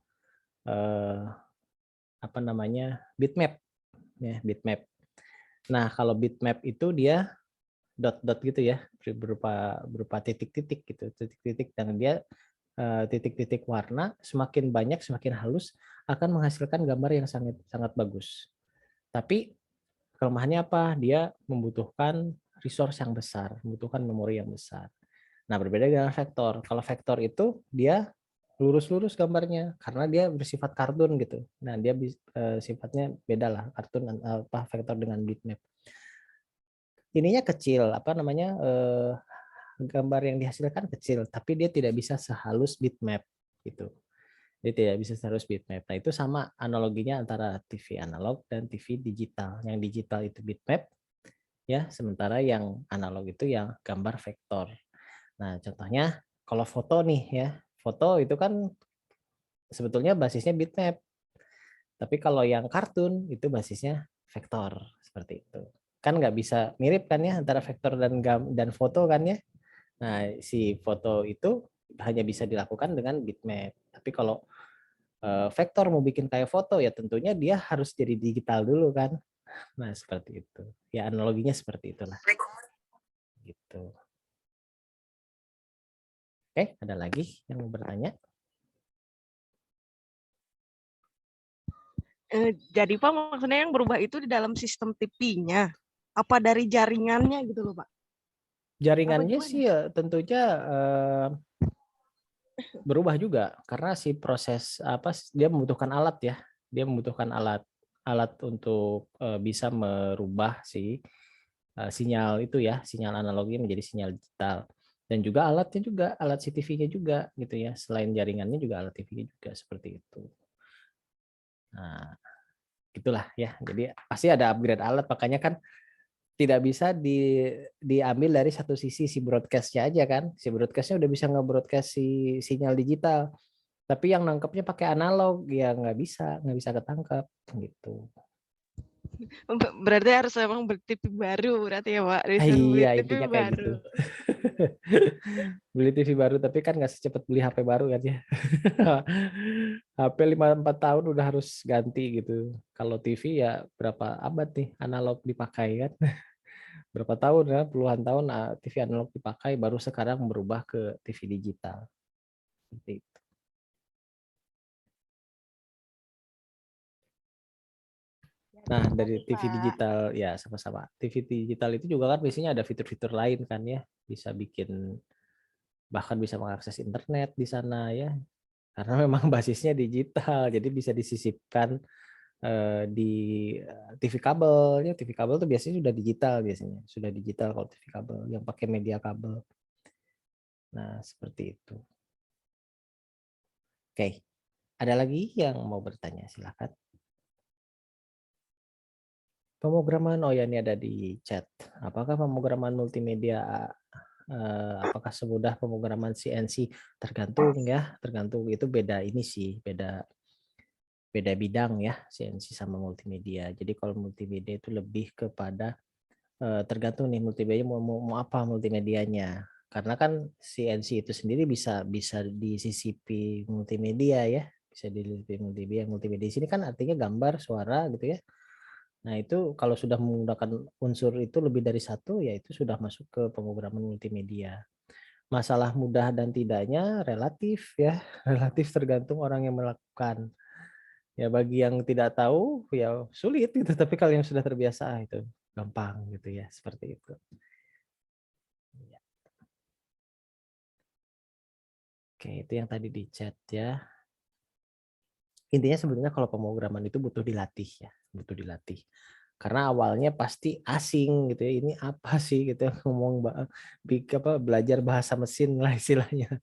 apa namanya bitmap ya, bitmap. Nah, kalau bitmap itu dia dot-dot gitu ya, berupa titik-titik gitu, titik-titik, dan dia titik-titik warna semakin banyak semakin halus akan menghasilkan gambar yang sangat sangat bagus. Tapi kelemahannya apa? Dia membutuhkan resource yang besar, membutuhkan memori yang besar. Nah, berbeda dengan vektor. Kalau vektor itu dia lurus-lurus gambarnya karena dia bersifat kartun gitu. Nah, dia sifatnya beda lah kartun apa vektor dengan bitmap. Ininya kecil, apa namanya gambar yang dihasilkan kecil, tapi dia tidak bisa sehalus bitmap gitu. Dia tidak bisa sehalus bitmap. Nah, itu sama analoginya antara TV analog dan TV digital. Yang digital itu bitmap ya, sementara yang analog itu yang gambar vektor. Nah, contohnya kalau foto nih ya, foto itu kan sebetulnya basisnya bitmap. Tapi kalau yang kartun itu basisnya vektor seperti itu. Kan nggak bisa mirip kan ya antara vektor dan foto kan ya. Nah, si foto itu hanya bisa dilakukan dengan bitmap. Tapi kalau vektor mau bikin kayak foto ya tentunya dia harus jadi digital dulu kan. Nah, seperti itu. Ya analoginya seperti itulah. Gitu. Oke, ada lagi yang mau bertanya? Jadi Pak, maksudnya yang berubah itu di dalam sistem TV-nya? Apa dari jaringannya gitu loh Pak? Jaringannya sih ya tentunya berubah juga karena si proses apa dia membutuhkan alat ya. Dia membutuhkan alat untuk bisa merubah si sinyal itu ya, sinyal analogi menjadi sinyal digital. Dan juga alatnya juga, alat CCTV-nya juga gitu ya. Selain jaringannya juga alat TV-nya juga seperti itu. Nah, gitulah ya. Jadi pasti ada upgrade alat, makanya kan tidak bisa diambil dari satu sisi si broadcast-nya aja kan. Si broadcast-nya udah bisa nge-broadcast si sinyal digital. Tapi yang nangkepnya pakai analog ya nggak bisa ketangkap gitu. Berarti harus memang beli TV baru berarti ya Pak. Iya, intinya kayak gitu. Beli TV baru tapi kan nggak secepat beli HP baru kan ya. HP 4 tahun udah harus ganti gitu. Kalau TV ya berapa abad nih analog dipakai kan. Berapa tahun ya, puluhan tahun TV analog dipakai baru sekarang berubah ke TV digital. Seperti itu. Nah, dari TV digital ya sama-sama. TV digital itu juga kan biasanya ada fitur-fitur lain kan ya. Bisa bahkan bisa mengakses internet di sana ya. Karena memang basisnya digital, jadi bisa disisipkan di TV kabel ya. TV kabel tuh biasanya sudah digital kalau TV kabel yang pakai media kabel. Nah, seperti itu. Oke. Ada lagi yang mau bertanya, silakan. Pemrograman, oh ya ini ada di chat. Apakah pemrograman multimedia apakah semudah pemrograman CNC? Tergantung ya, tergantung, itu beda ini sih, beda bidang ya, CNC sama multimedia. Jadi kalau multimedia itu lebih kepada tergantung nih multimedia mau apa multimedianya. Karena kan CNC itu sendiri bisa disisipi multimedia ya, bisa disisipi multimedia. Multimedia di sini kan artinya gambar, suara gitu ya. Nah, itu kalau sudah menggunakan unsur itu lebih dari satu, ya itu sudah masuk ke pemrograman multimedia. Masalah mudah dan tidaknya relatif ya, relatif tergantung orang yang melakukan. Ya bagi yang tidak tahu ya sulit gitu, tapi kalau yang sudah terbiasa itu gampang gitu ya, seperti itu. Ya. Oke, itu yang tadi di chat ya. Intinya sebenarnya kalau pemrograman itu butuh dilatih ya, butuh dilatih. Karena awalnya pasti asing gitu ya, ini apa sih gitu ngomong belajar bahasa mesin lah istilahnya.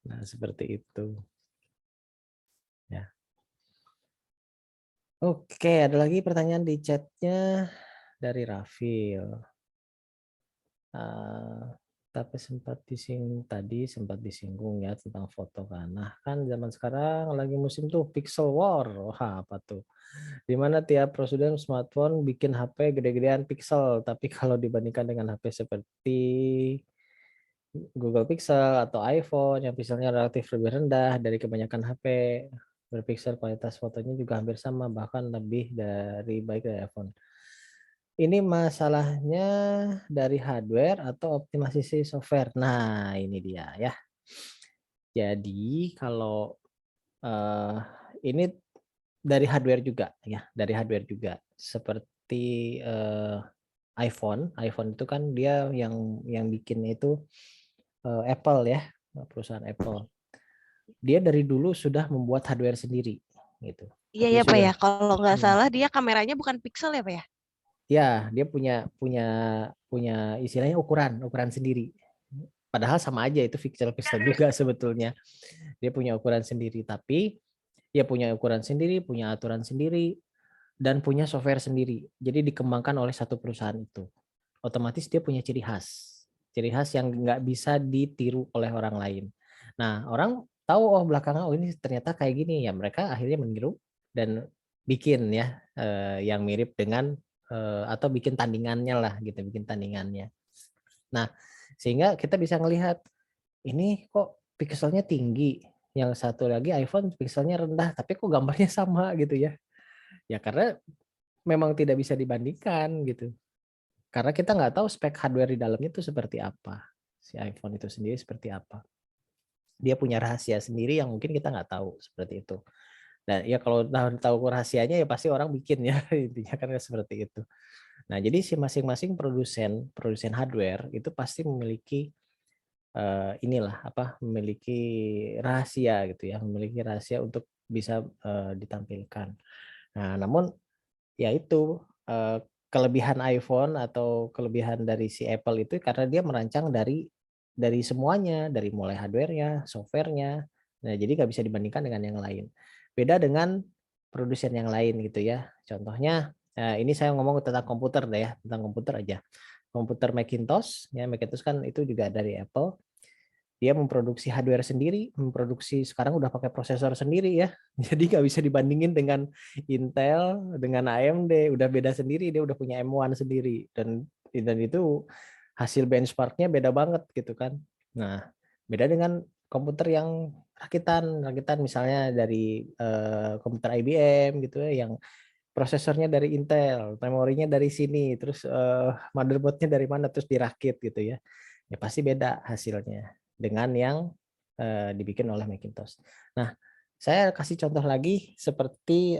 Nah, seperti itu. Ya. Oke, ada lagi pertanyaan di chatnya dari Rafil. Tapi sempat disinggung ya tentang foto kan. Nah, kan zaman sekarang lagi musim tuh pixel war. Wah, apa tuh? Dimana tiap presiden smartphone bikin HP gede-gedean pixel, tapi kalau dibandingkan dengan HP seperti Google Pixel atau iPhone yang pixelnya relatif lebih rendah dari kebanyakan HP, berpixel kualitas fotonya juga hampir sama, bahkan lebih baik dari iPhone. Ini masalahnya dari hardware atau optimasi software. Nah, ini dia ya. Jadi kalau ini dari hardware juga ya, dari hardware juga. Seperti iPhone itu kan dia yang bikin itu Apple ya, perusahaan Apple. Dia dari dulu sudah membuat hardware sendiri gitu. Iya ya Pak ya, kalau nggak salah dia kameranya bukan pixel ya Pak ya? Ya, dia punya istilahnya ukuran sendiri. Padahal sama aja itu pixel juga sebetulnya. Dia punya ukuran sendiri, tapi dia punya ukuran sendiri, punya aturan sendiri, dan punya software sendiri. Jadi dikembangkan oleh satu perusahaan itu. Otomatis dia punya ciri khas yang nggak bisa ditiru oleh orang lain. Nah, orang tahu belakangan ini ternyata kayak gini ya, mereka akhirnya meniru dan bikin ya yang mirip dengan atau bikin tandingannya lah gitu, bikin tandingannya. Nah, sehingga kita bisa ngelihat ini kok pixelnya tinggi, yang satu lagi iPhone pixelnya rendah, tapi kok gambarnya sama gitu ya. Ya karena memang tidak bisa dibandingkan gitu. Karena kita nggak tahu spek hardware di dalamnya itu seperti apa. Si iPhone itu sendiri seperti apa. Dia punya rahasia sendiri yang mungkin kita nggak tahu seperti itu. Dan ya kalau tahu rahasianya ya pasti orang bikin ya, intinya kan seperti itu. Nah, jadi si masing-masing produsen hardware itu pasti memiliki memiliki rahasia gitu ya, memiliki rahasia untuk bisa ditampilkan. Nah, namun ya itu kelebihan iPhone atau kelebihan dari si Apple itu karena dia merancang dari semuanya, dari mulai hardware-nya, software-nya. Nah, jadi nggak bisa dibandingkan dengan yang lain. Beda dengan produsen yang lain gitu ya. Contohnya, ini saya ngomong tentang komputer deh ya, tentang komputer aja. Komputer Macintosh, ya Macintosh kan itu juga dari Apple. Dia memproduksi hardware sendiri, sekarang udah pakai prosesor sendiri ya. Jadi nggak bisa dibandingin dengan Intel, dengan AMD, udah beda sendiri, dia udah punya M1 sendiri dan itu hasil benchmarknya beda banget gitu kan. Nah, beda dengan komputer yang rakitan misalnya dari komputer IBM gitu ya, yang prosesornya dari Intel, memorinya dari sini, terus motherboardnya dari mana, terus dirakit gitu ya. Ya pasti beda hasilnya dengan yang dibikin oleh Macintosh. Nah, saya kasih contoh lagi seperti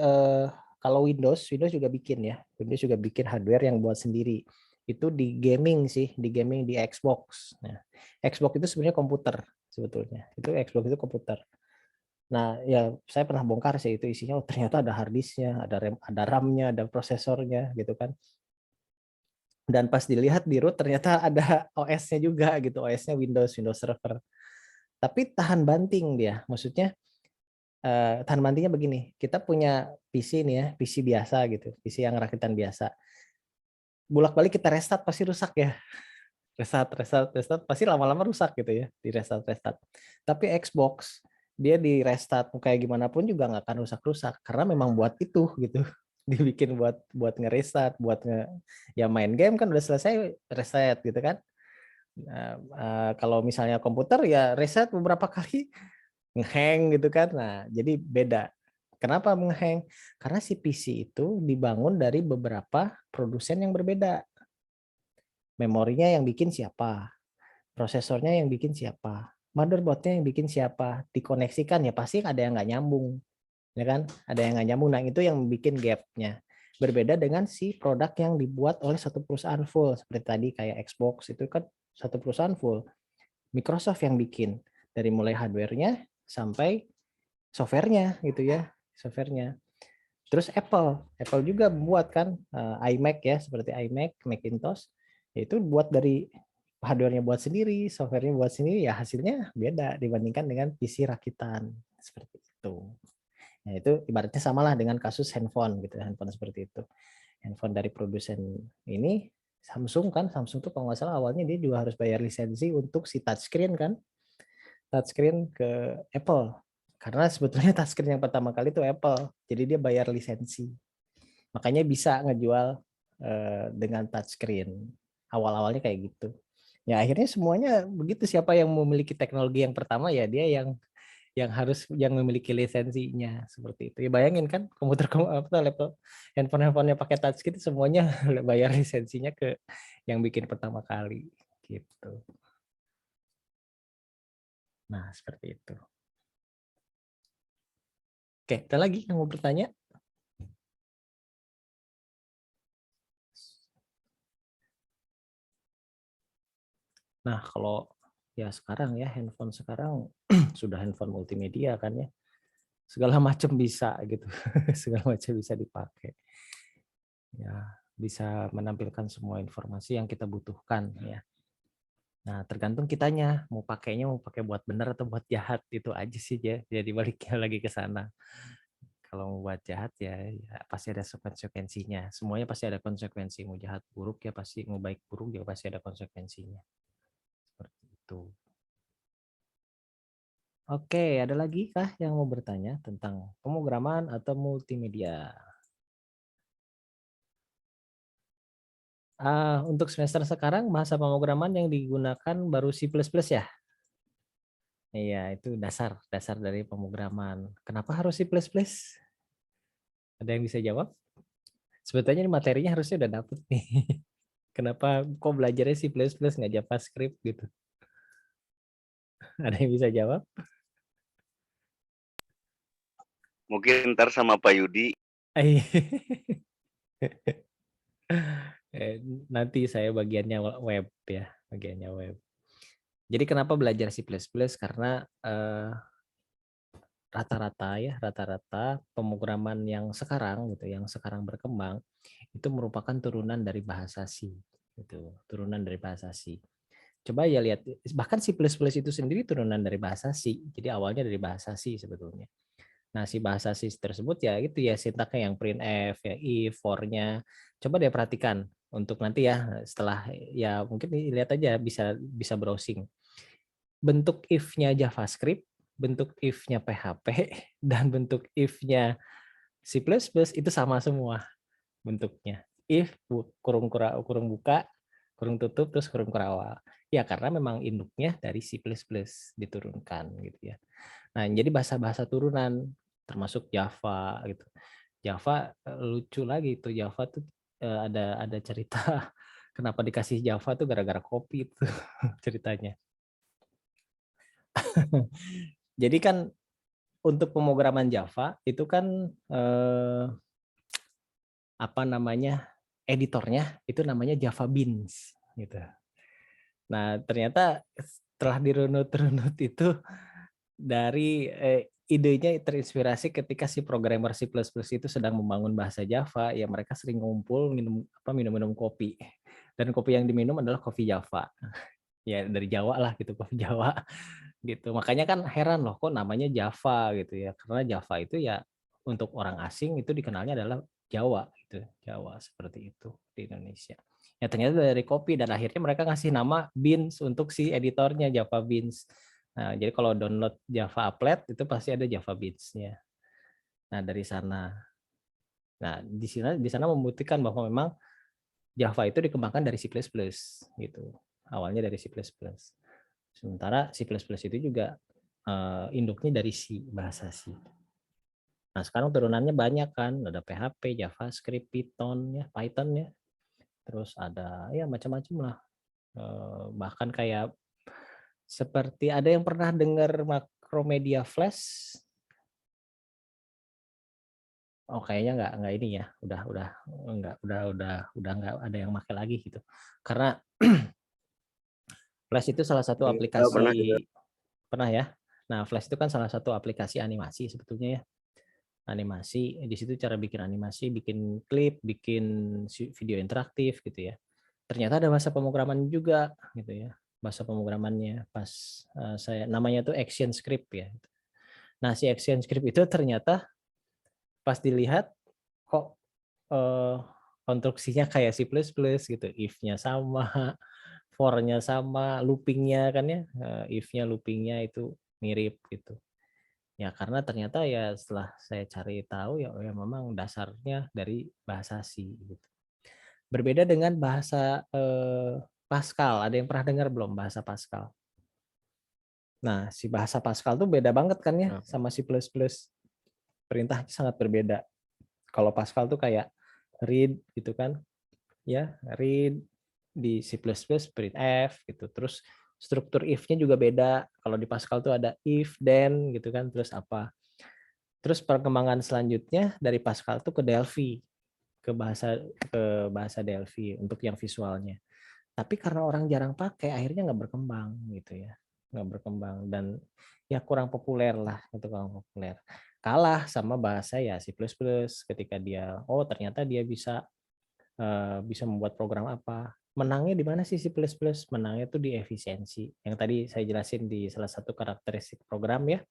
kalau Windows juga bikin ya. Windows juga bikin hardware yang buat sendiri. Itu di gaming sih, di Xbox. Nah, Xbox itu sebenarnya komputer sebetulnya. Itu Xbox itu komputer. Nah, ya saya pernah bongkar sih itu isinya, oh ternyata ada hard disknya, ada RAM-nya, ada prosesornya gitu kan. Dan pas dilihat di root ternyata ada OS-nya juga gitu, OS-nya Windows Server. Tapi tahan banting dia, maksudnya tahan bantingnya begini, kita punya PC nih ya, PC biasa gitu, PC yang rakitan biasa. Bolak-balik kita restart pasti rusak ya. Restart pasti lama-lama rusak gitu ya, di restart. Tapi Xbox dia di restart kayak gimana pun juga nggak akan rusak karena memang buat itu gitu. Dibikin buat nge-restart, ya main game kan udah selesai reset gitu kan. Kalau misalnya komputer ya reset beberapa kali ngehang gitu kan. Nah, jadi beda. Kenapa ngehang? Karena si PC itu dibangun dari beberapa produsen yang berbeda. Memorinya yang bikin siapa, prosesornya yang bikin siapa, motherboardnya yang bikin siapa, dikoneksikan ya pasti ada yang nggak nyambung, ya kan? Ada yang nggak nyambung. Nah itu yang bikin gapnya. Berbeda dengan si produk yang dibuat oleh satu perusahaan full seperti tadi kayak Xbox itu kan satu perusahaan full. Microsoft yang bikin dari mulai hardware-nya sampai software-nya gitu ya, software-nya. Terus Apple juga membuat kan iMac ya, seperti iMac, Macintosh, itu buat dari hardware-nya buat sendiri, software-nya buat sendiri, ya hasilnya beda dibandingkan dengan PC rakitan seperti itu. Nah itu ibaratnya samalah dengan kasus handphone gitu, handphone seperti itu. Handphone dari produsen ini Samsung kan, Samsung tuh kalau nggak salah awalnya dia juga harus bayar lisensi untuk si touchscreen kan, touchscreen ke Apple. Karena sebetulnya touchscreen yang pertama kali itu Apple, jadi dia bayar lisensi. Makanya bisa ngejual dengan touchscreen. Awal-awalnya kayak gitu. Ya akhirnya semuanya begitu, siapa yang memiliki teknologi yang pertama ya dia yang memiliki lisensinya seperti itu. Ya bayangin kan komputer laptop, handphone-handphonenya pakai touchscreen semuanya bayar lisensinya ke yang bikin pertama kali gitu. Nah, seperti itu. Oke, ada lagi yang mau bertanya? Nah, kalau ya sekarang ya handphone sekarang sudah handphone multimedia kan ya. Segala macam bisa gitu. Segala macam bisa dipakai. Ya, bisa menampilkan semua informasi yang kita butuhkan ya. Nah, tergantung kitanya mau pakai buat benar atau buat jahat, itu aja sih ya. Jadi baliknya lagi ke sana. Kalau mau buat jahat ya pasti ada konsekuensinya. Semuanya pasti ada konsekuensi. Mau jahat buruk ya pasti, mau baik buruk ya pasti ada konsekuensinya. Seperti itu. Oke, ada lagi kah yang mau bertanya tentang pemrograman atau multimedia? Untuk semester sekarang bahasa pemrograman yang digunakan baru C++ ya? Iya, itu dasar dari pemrograman. Kenapa harus C++? Ada yang bisa jawab? Sebetulnya materinya harusnya udah dapet nih. Kenapa kok belajarnya C++ nggak JavaScript gitu? Ada yang bisa jawab? Mungkin ntar sama Pak Yudi. Nanti saya bagiannya web ya, bagiannya web. Jadi kenapa belajar C++? Karena rata-rata pemrograman yang sekarang gitu, yang sekarang berkembang itu merupakan turunan dari bahasa C, gitu, turunan dari bahasa C. Coba ya lihat, bahkan C++ itu sendiri turunan dari bahasa C, jadi awalnya dari bahasa C sebetulnya. Nah si bahasa C tersebut ya itu ya sintaknya yang printf, ya if, for-nya. Coba deh perhatikan untuk nanti ya setelah ya mungkin lihat aja bisa browsing. Bentuk if-nya JavaScript, bentuk if-nya PHP, dan bentuk if-nya C++ itu sama semua bentuknya. If kurung buka kurung tutup terus kurung kurawal. Ya karena memang induknya dari C++ diturunkan gitu ya. Nah, jadi bahasa-bahasa turunan termasuk Java gitu. Java lucu lagi tuh, Java tuh ada cerita kenapa dikasih Java tuh gara-gara kopi itu ceritanya. Jadi kan untuk pemrograman Java itu kan apa namanya, editornya itu namanya Java Beans gitu. Nah, ternyata setelah dirunut-runut itu dari idenya terinspirasi ketika si programmer C++ itu sedang membangun bahasa Java, ya mereka sering ngumpul minum kopi. Dan kopi yang diminum adalah kopi Java. Ya dari Jawa lah gitu, kopi Jawa gitu. Makanya kan heran loh kok namanya Java gitu ya. Karena Java itu ya untuk orang asing itu dikenalnya adalah Jawa gitu, Jawa seperti itu di Indonesia. Ya ternyata dari kopi dan akhirnya mereka ngasih nama Beans untuk si editornya Java Beans. Nah, jadi kalau download Java Applet itu pasti ada Java Beans-nya. Nah, dari sana. Nah, di sana membuktikan bahwa memang Java itu dikembangkan dari C++ gitu. Awalnya dari C++. Sementara C++ itu juga induknya dari C, bahasa C. Nah, sekarang turunannya banyak kan, ada PHP, JavaScript, Python ya, terus ada ya macam-macam lah. Bahkan kayak seperti ada yang pernah dengar Macromedia Flash? Oh, kayaknya nggak ini ya, udah nggak ada yang pakai lagi gitu. Karena Flash itu salah satu aplikasi pernah ya. Nah, Flash itu kan salah satu aplikasi animasi sebetulnya ya. Animasi, di situ cara bikin animasi, bikin klip, bikin video interaktif gitu ya. Ternyata ada bahasa pemrograman juga gitu ya. Bahasa pemrogramannya pas saya namanya tuh ActionScript ya. Nah, si ActionScript itu ternyata pas dilihat kok konstruksinya kayak C++ gitu. If-nya sama, for-nya sama, looping-nya kan ya. If-nya, looping-nya itu mirip gitu. Ya karena ternyata ya setelah saya cari tahu ya memang dasarnya dari bahasa C gitu. Berbeda dengan bahasa Pascal. Ada yang pernah dengar belum bahasa Pascal? Nah, si bahasa Pascal tuh beda banget kan ya sama C++. Perintahnya sangat berbeda. Kalau Pascal tuh kayak read gitu kan. Ya, read di C++ printf gitu. Terus struktur if-nya juga beda. Kalau di Pascal tuh ada if, then gitu kan, terus apa. Terus perkembangan selanjutnya dari Pascal tuh ke Delphi, ke bahasa Delphi untuk yang visualnya. Tapi karena orang jarang pakai, akhirnya nggak berkembang gitu ya, nggak berkembang dan ya kurang populer lah, itu kurang populer. Kalah sama bahasa ya C++ ketika dia, ternyata dia bisa membuat program apa. Menangnya di mana sih C++? Menangnya tuh di efisiensi. Yang tadi saya jelasin di salah satu karakteristik program ya,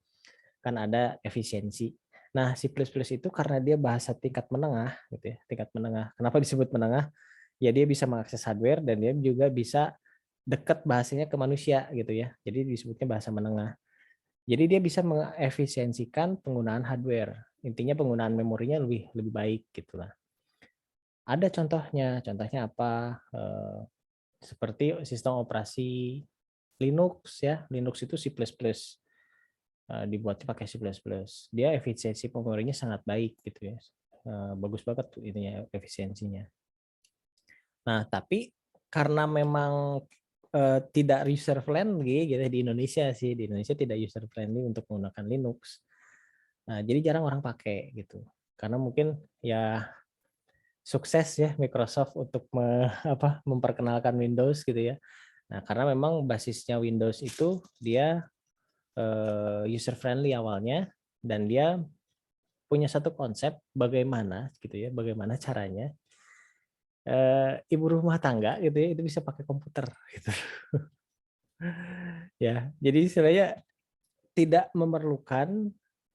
kan ada efisiensi. Nah, C++ itu karena dia bahasa tingkat menengah gitu ya, tingkat menengah. Kenapa disebut menengah? Ya dia bisa mengakses hardware dan dia juga bisa dekat bahasanya ke manusia gitu ya. Jadi disebutnya bahasa menengah. Jadi dia bisa mengefisiensikan penggunaan hardware. Intinya penggunaan memorinya lebih baik gitulah. Ada contohnya apa? Seperti sistem operasi Linux ya. Linux itu C++. Dibuatnya pakai C++. Dia efisiensi memorinya sangat baik gitu ya. Bagus banget tuh ininya efisiensinya. Nah, tapi karena memang tidak user friendly gitu di Indonesia sih, di Indonesia tidak user friendly untuk menggunakan Linux. Nah, jadi jarang orang pakai gitu. Karena mungkin ya sukses ya Microsoft untuk memperkenalkan Windows gitu ya. Nah, karena memang basisnya Windows itu dia user friendly awalnya dan dia punya satu konsep bagaimana gitu ya, bagaimana caranya ibu rumah tangga gitu ya itu bisa pakai komputer gitu. Ya, jadi sebenarnya tidak memerlukan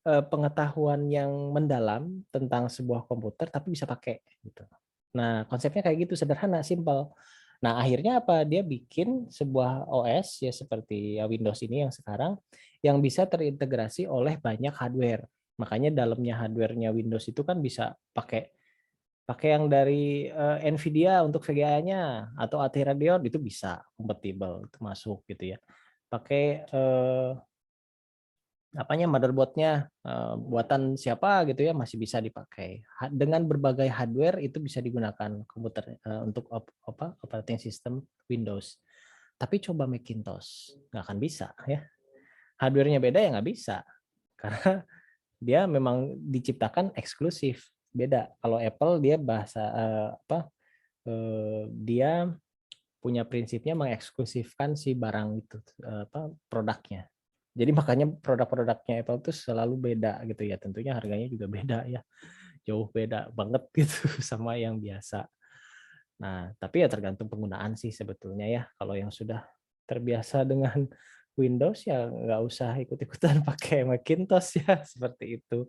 pengetahuan yang mendalam tentang sebuah komputer tapi bisa pakai gitu. Nah, konsepnya kayak gitu, sederhana, simpel. Nah, akhirnya apa? Dia bikin sebuah OS ya seperti Windows ini yang sekarang yang bisa terintegrasi oleh banyak hardware. Makanya dalamnya hardware-nya Windows itu kan bisa pakai Pakai yang dari Nvidia untuk VGA-nya atau AT Radeon itu bisa kompatibel, itu masuk gitu ya. Pakai motherboardnya buatan siapa gitu ya, masih bisa dipakai. Dengan berbagai hardware itu bisa digunakan komputer untuk operating system Windows. Tapi coba Macintosh nggak akan bisa ya. Hardware-nya beda ya nggak bisa, karena dia memang diciptakan eksklusif. Beda. Kalau Apple dia bahasa dia punya prinsipnya mengeksklusifkan si barang itu produknya. Jadi makanya produk-produknya Apple itu selalu beda gitu ya. Tentunya harganya juga beda ya. Jauh beda banget gitu sama yang biasa. Nah, tapi ya tergantung penggunaan sih sebetulnya ya. Kalau yang sudah terbiasa dengan Windows ya nggak usah ikut-ikutan pakai Macintosh ya, seperti itu.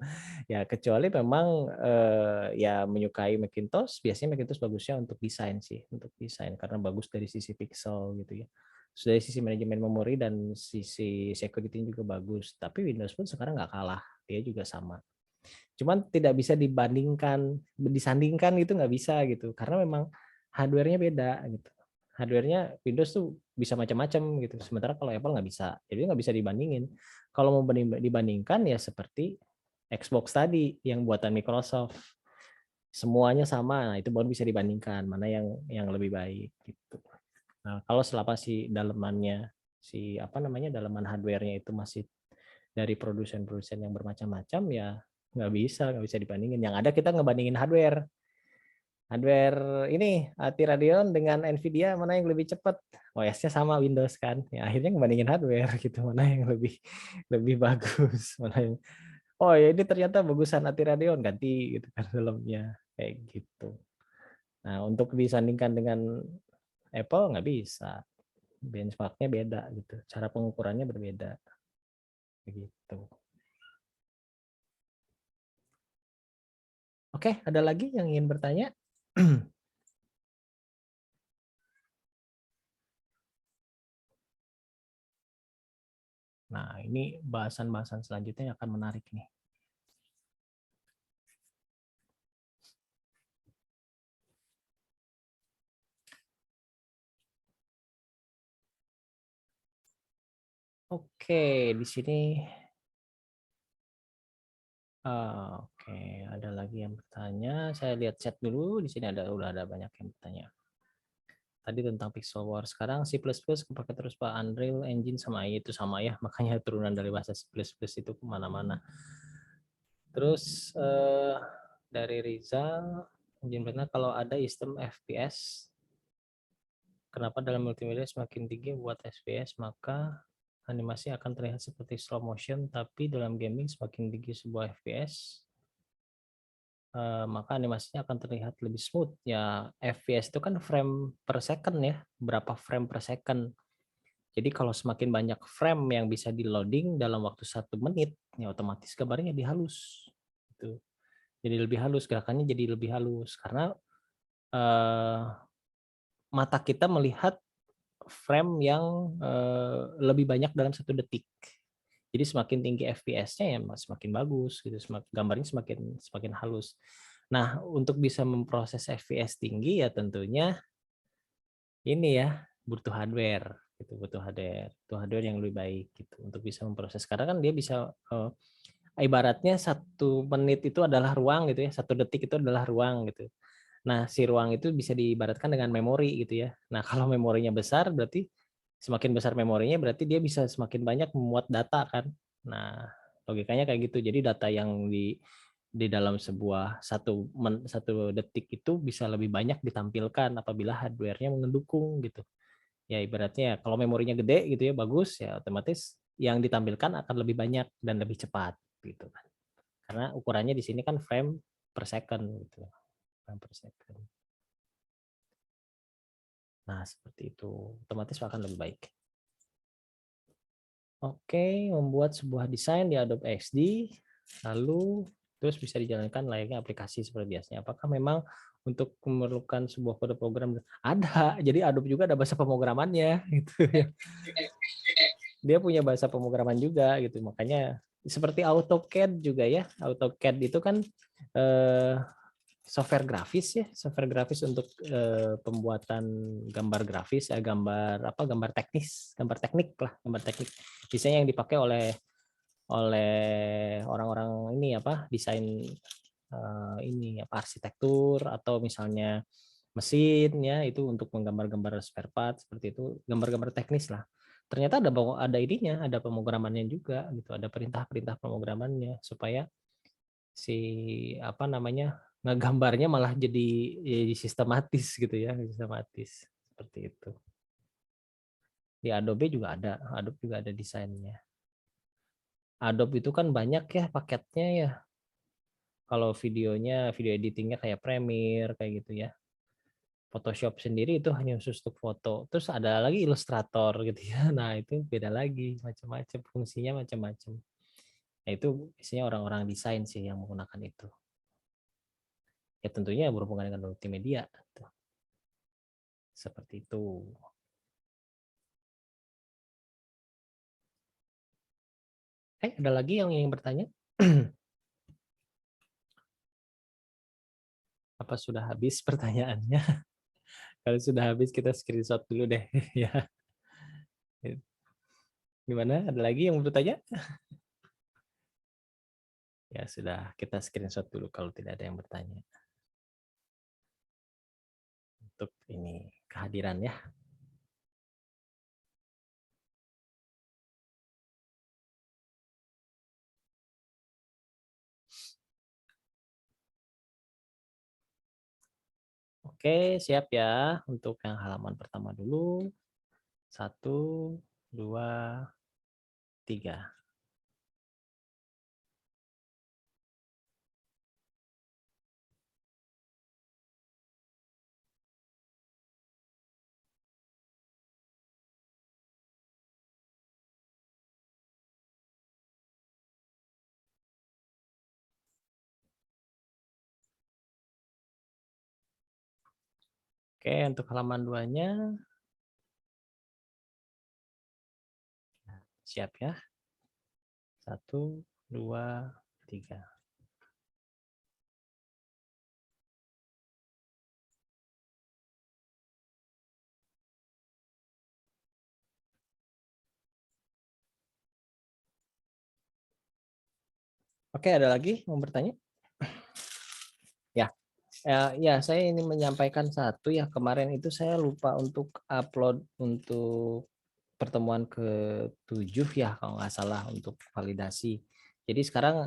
Ya kecuali memang ya menyukai Macintosh, biasanya Macintosh bagusnya untuk desain sih, untuk desain karena bagus dari sisi pixel gitu ya. Dari sisi manajemen memori dan sisi security juga bagus. Tapi Windows pun sekarang nggak kalah, dia juga sama. Cuman tidak bisa disandingkan gitu, nggak bisa gitu, karena memang hardware-nya beda gitu. Hardware-nya Windows tuh bisa macam-macam gitu, sementara kalau Apple nggak bisa, jadi nggak bisa dibandingin. Kalau mau dibandingkan ya seperti Xbox tadi yang buatan Microsoft, semuanya sama, nah itu baru bisa dibandingkan mana yang lebih baik gitu. Nah kalau selama dalaman hardware-nya itu masih dari produsen-produsen yang bermacam-macam ya nggak bisa dibandingin. Yang ada kita ngebandingin hardware ini AT Radeon dengan Nvidia mana yang lebih cepat. OS-nya sama Windows kan. Ya akhirnya ngebandingin hardware gitu, mana yang lebih bagus, mana yang oh ya ini ternyata bagusan AT Radeon, ganti gitu kan dalamnya kayak gitu. Nah, untuk disandingkan dengan Apple nggak bisa. Benchmark-nya beda gitu. Cara pengukurannya berbeda. Begitu. Oke, ada lagi yang ingin bertanya? Nah, ini bahasan-bahasan selanjutnya yang akan menarik nih. Oke, di sini oke, ada lagi yang bertanya. Saya lihat chat dulu. Di sini udah ada banyak yang bertanya. Tadi tentang Pixel War. Sekarang C++ kepake terus Pak, Unreal Engine sama itu sama ya. Makanya turunan dari bahasa C++ itu kemana-mana. Terus dari Rizal, kalau ada sistem FPS, kenapa dalam multimedia semakin tinggi buat FPS maka animasi akan terlihat seperti slow motion, tapi dalam gaming semakin tinggi sebuah FPS maka animasinya akan terlihat lebih smooth. Ya FPS itu kan frame per second ya, berapa frame per second. Jadi kalau semakin banyak frame yang bisa di loading dalam waktu 1 menit, ya otomatis gambarnya jadi halus. Gitu. Jadi lebih halus, gerakannya jadi lebih halus karena mata kita melihat frame yang lebih banyak dalam 1 detik. Jadi semakin tinggi FPS-nya ya semakin bagus gitu, gambarnya semakin halus. Nah, untuk bisa memproses FPS tinggi ya tentunya ini ya butuh hardware gitu, butuh hardware yang lebih baik gitu untuk bisa memproses. Karena kan dia bisa ibaratnya 1 menit itu adalah ruang gitu ya, 1 detik itu adalah ruang gitu. Nah, si ruang itu bisa diibaratkan dengan memori gitu ya. Nah, kalau memorinya besar berarti semakin besar memorinya berarti dia bisa semakin banyak memuat data kan. Nah, logikanya kayak gitu. Jadi data yang di dalam sebuah 1 detik itu bisa lebih banyak ditampilkan apabila hardware-nya mendukung gitu. Ya ibaratnya kalau memorinya gede gitu ya bagus ya otomatis yang ditampilkan akan lebih banyak dan lebih cepat gitu kan. Karena ukurannya di sini kan frame per second gitu. Per second. Nah, seperti itu. Otomatis akan lebih baik. Oke, membuat sebuah desain di Adobe XD, lalu terus bisa dijalankan layaknya aplikasi seperti biasanya. Apakah memang untuk memerlukan sebuah kode program? Ada, jadi Adobe juga ada bahasa pemrogramannya. Gitu. Dia punya bahasa pemrograman juga, gitu. Makanya seperti AutoCAD juga ya. AutoCAD itu kan software grafis ya, software grafis untuk pembuatan gambar grafis, gambar teknis, gambar teknik. Biasanya yang dipakai oleh orang-orang ini desain arsitektur atau misalnya mesin ya, itu untuk menggambar-gambar spare part seperti itu, gambar-gambar teknis lah. Ternyata ada ininya, ada pemrogramannya juga gitu, ada perintah-perintah pemrogramannya supaya si ngegambarnya malah jadi sistematis gitu ya, sistematis seperti itu. Di Adobe juga ada desainnya. Adobe itu kan banyak ya paketnya ya. Kalau video editingnya kayak Premiere kayak gitu ya. Photoshop sendiri itu hanya khusus untuk foto. Terus ada lagi Illustrator gitu ya. Nah, itu beda lagi, macam-macam fungsinya macam-macam. Nah, itu biasanya orang-orang desain sih yang menggunakan itu. Ya tentunya berhubungan dengan multimedia. Seperti itu. Ada lagi yang ingin bertanya? Apa sudah habis pertanyaannya? Kalau sudah habis kita screenshot dulu deh ya. Gimana? Ada lagi yang mau bertanya? Ya sudah, kita screenshot dulu kalau tidak ada yang bertanya. Untuk ini kehadiran ya. Oke, siap ya untuk yang halaman pertama dulu. 1, 2, 3. Oke, untuk halaman 2-nya siap ya. 1, 2, 3. Oke, ada lagi mau bertanya? Ya, saya ini menyampaikan satu ya, kemarin itu saya lupa untuk upload untuk pertemuan ke-7 ya kalau nggak salah untuk validasi. Jadi sekarang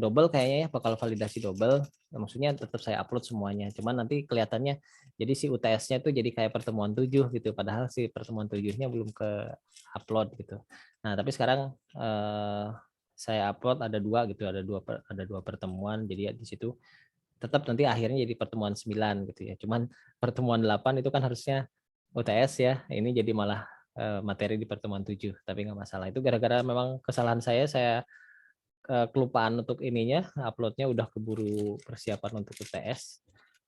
double kayaknya ya, bakal validasi double. Maksudnya tetap saya upload semuanya. Cuman nanti kelihatannya jadi si UTS-nya tuh jadi kayak pertemuan 7 gitu. Padahal si pertemuan 7-nya belum ke upload gitu. Nah, tapi sekarang saya upload ada 2 gitu, ada dua pertemuan. Jadi di situ tetap nanti akhirnya jadi pertemuan 9 gitu ya. Cuman pertemuan 8 itu kan harusnya UTS ya. Ini jadi malah materi di pertemuan 7, tapi nggak masalah. Itu gara-gara memang kesalahan saya kelupaan untuk ininya, uploadnya udah keburu persiapan untuk UTS.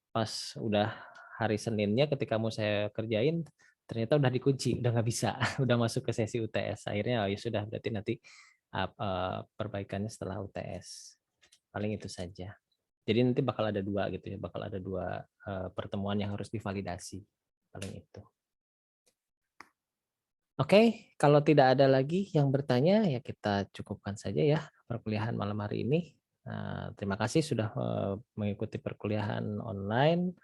Pas udah hari Seninnya ketika mau saya kerjain, ternyata udah dikunci, udah nggak bisa, udah masuk ke sesi UTS. Akhirnya ya sudah, berarti nanti perbaikannya setelah UTS. Paling itu saja. Jadi nanti bakal ada 2 gitu ya, bakal ada 2 pertemuan yang harus divalidasi. Paling itu. Oke, kalau tidak ada lagi yang bertanya, ya kita cukupkan saja ya perkuliahan malam hari ini. Terima kasih sudah mengikuti perkuliahan online.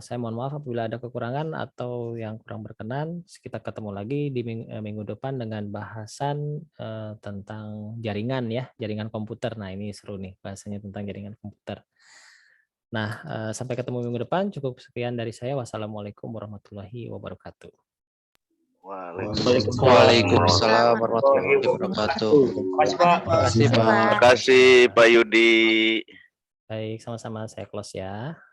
Saya mohon maaf apabila ada kekurangan atau yang kurang berkenan. Kita ketemu lagi di minggu depan dengan bahasan tentang jaringan ya, jaringan komputer. Nah, ini seru nih bahasanya tentang jaringan komputer. Nah, sampai ketemu minggu depan. Cukup sekian dari saya. Wassalamualaikum warahmatullahi wabarakatuh. Waalaikumsalam warahmatullahi wabarakatuh. Terima kasih Pak Yudi. Baik, sama-sama saya close ya.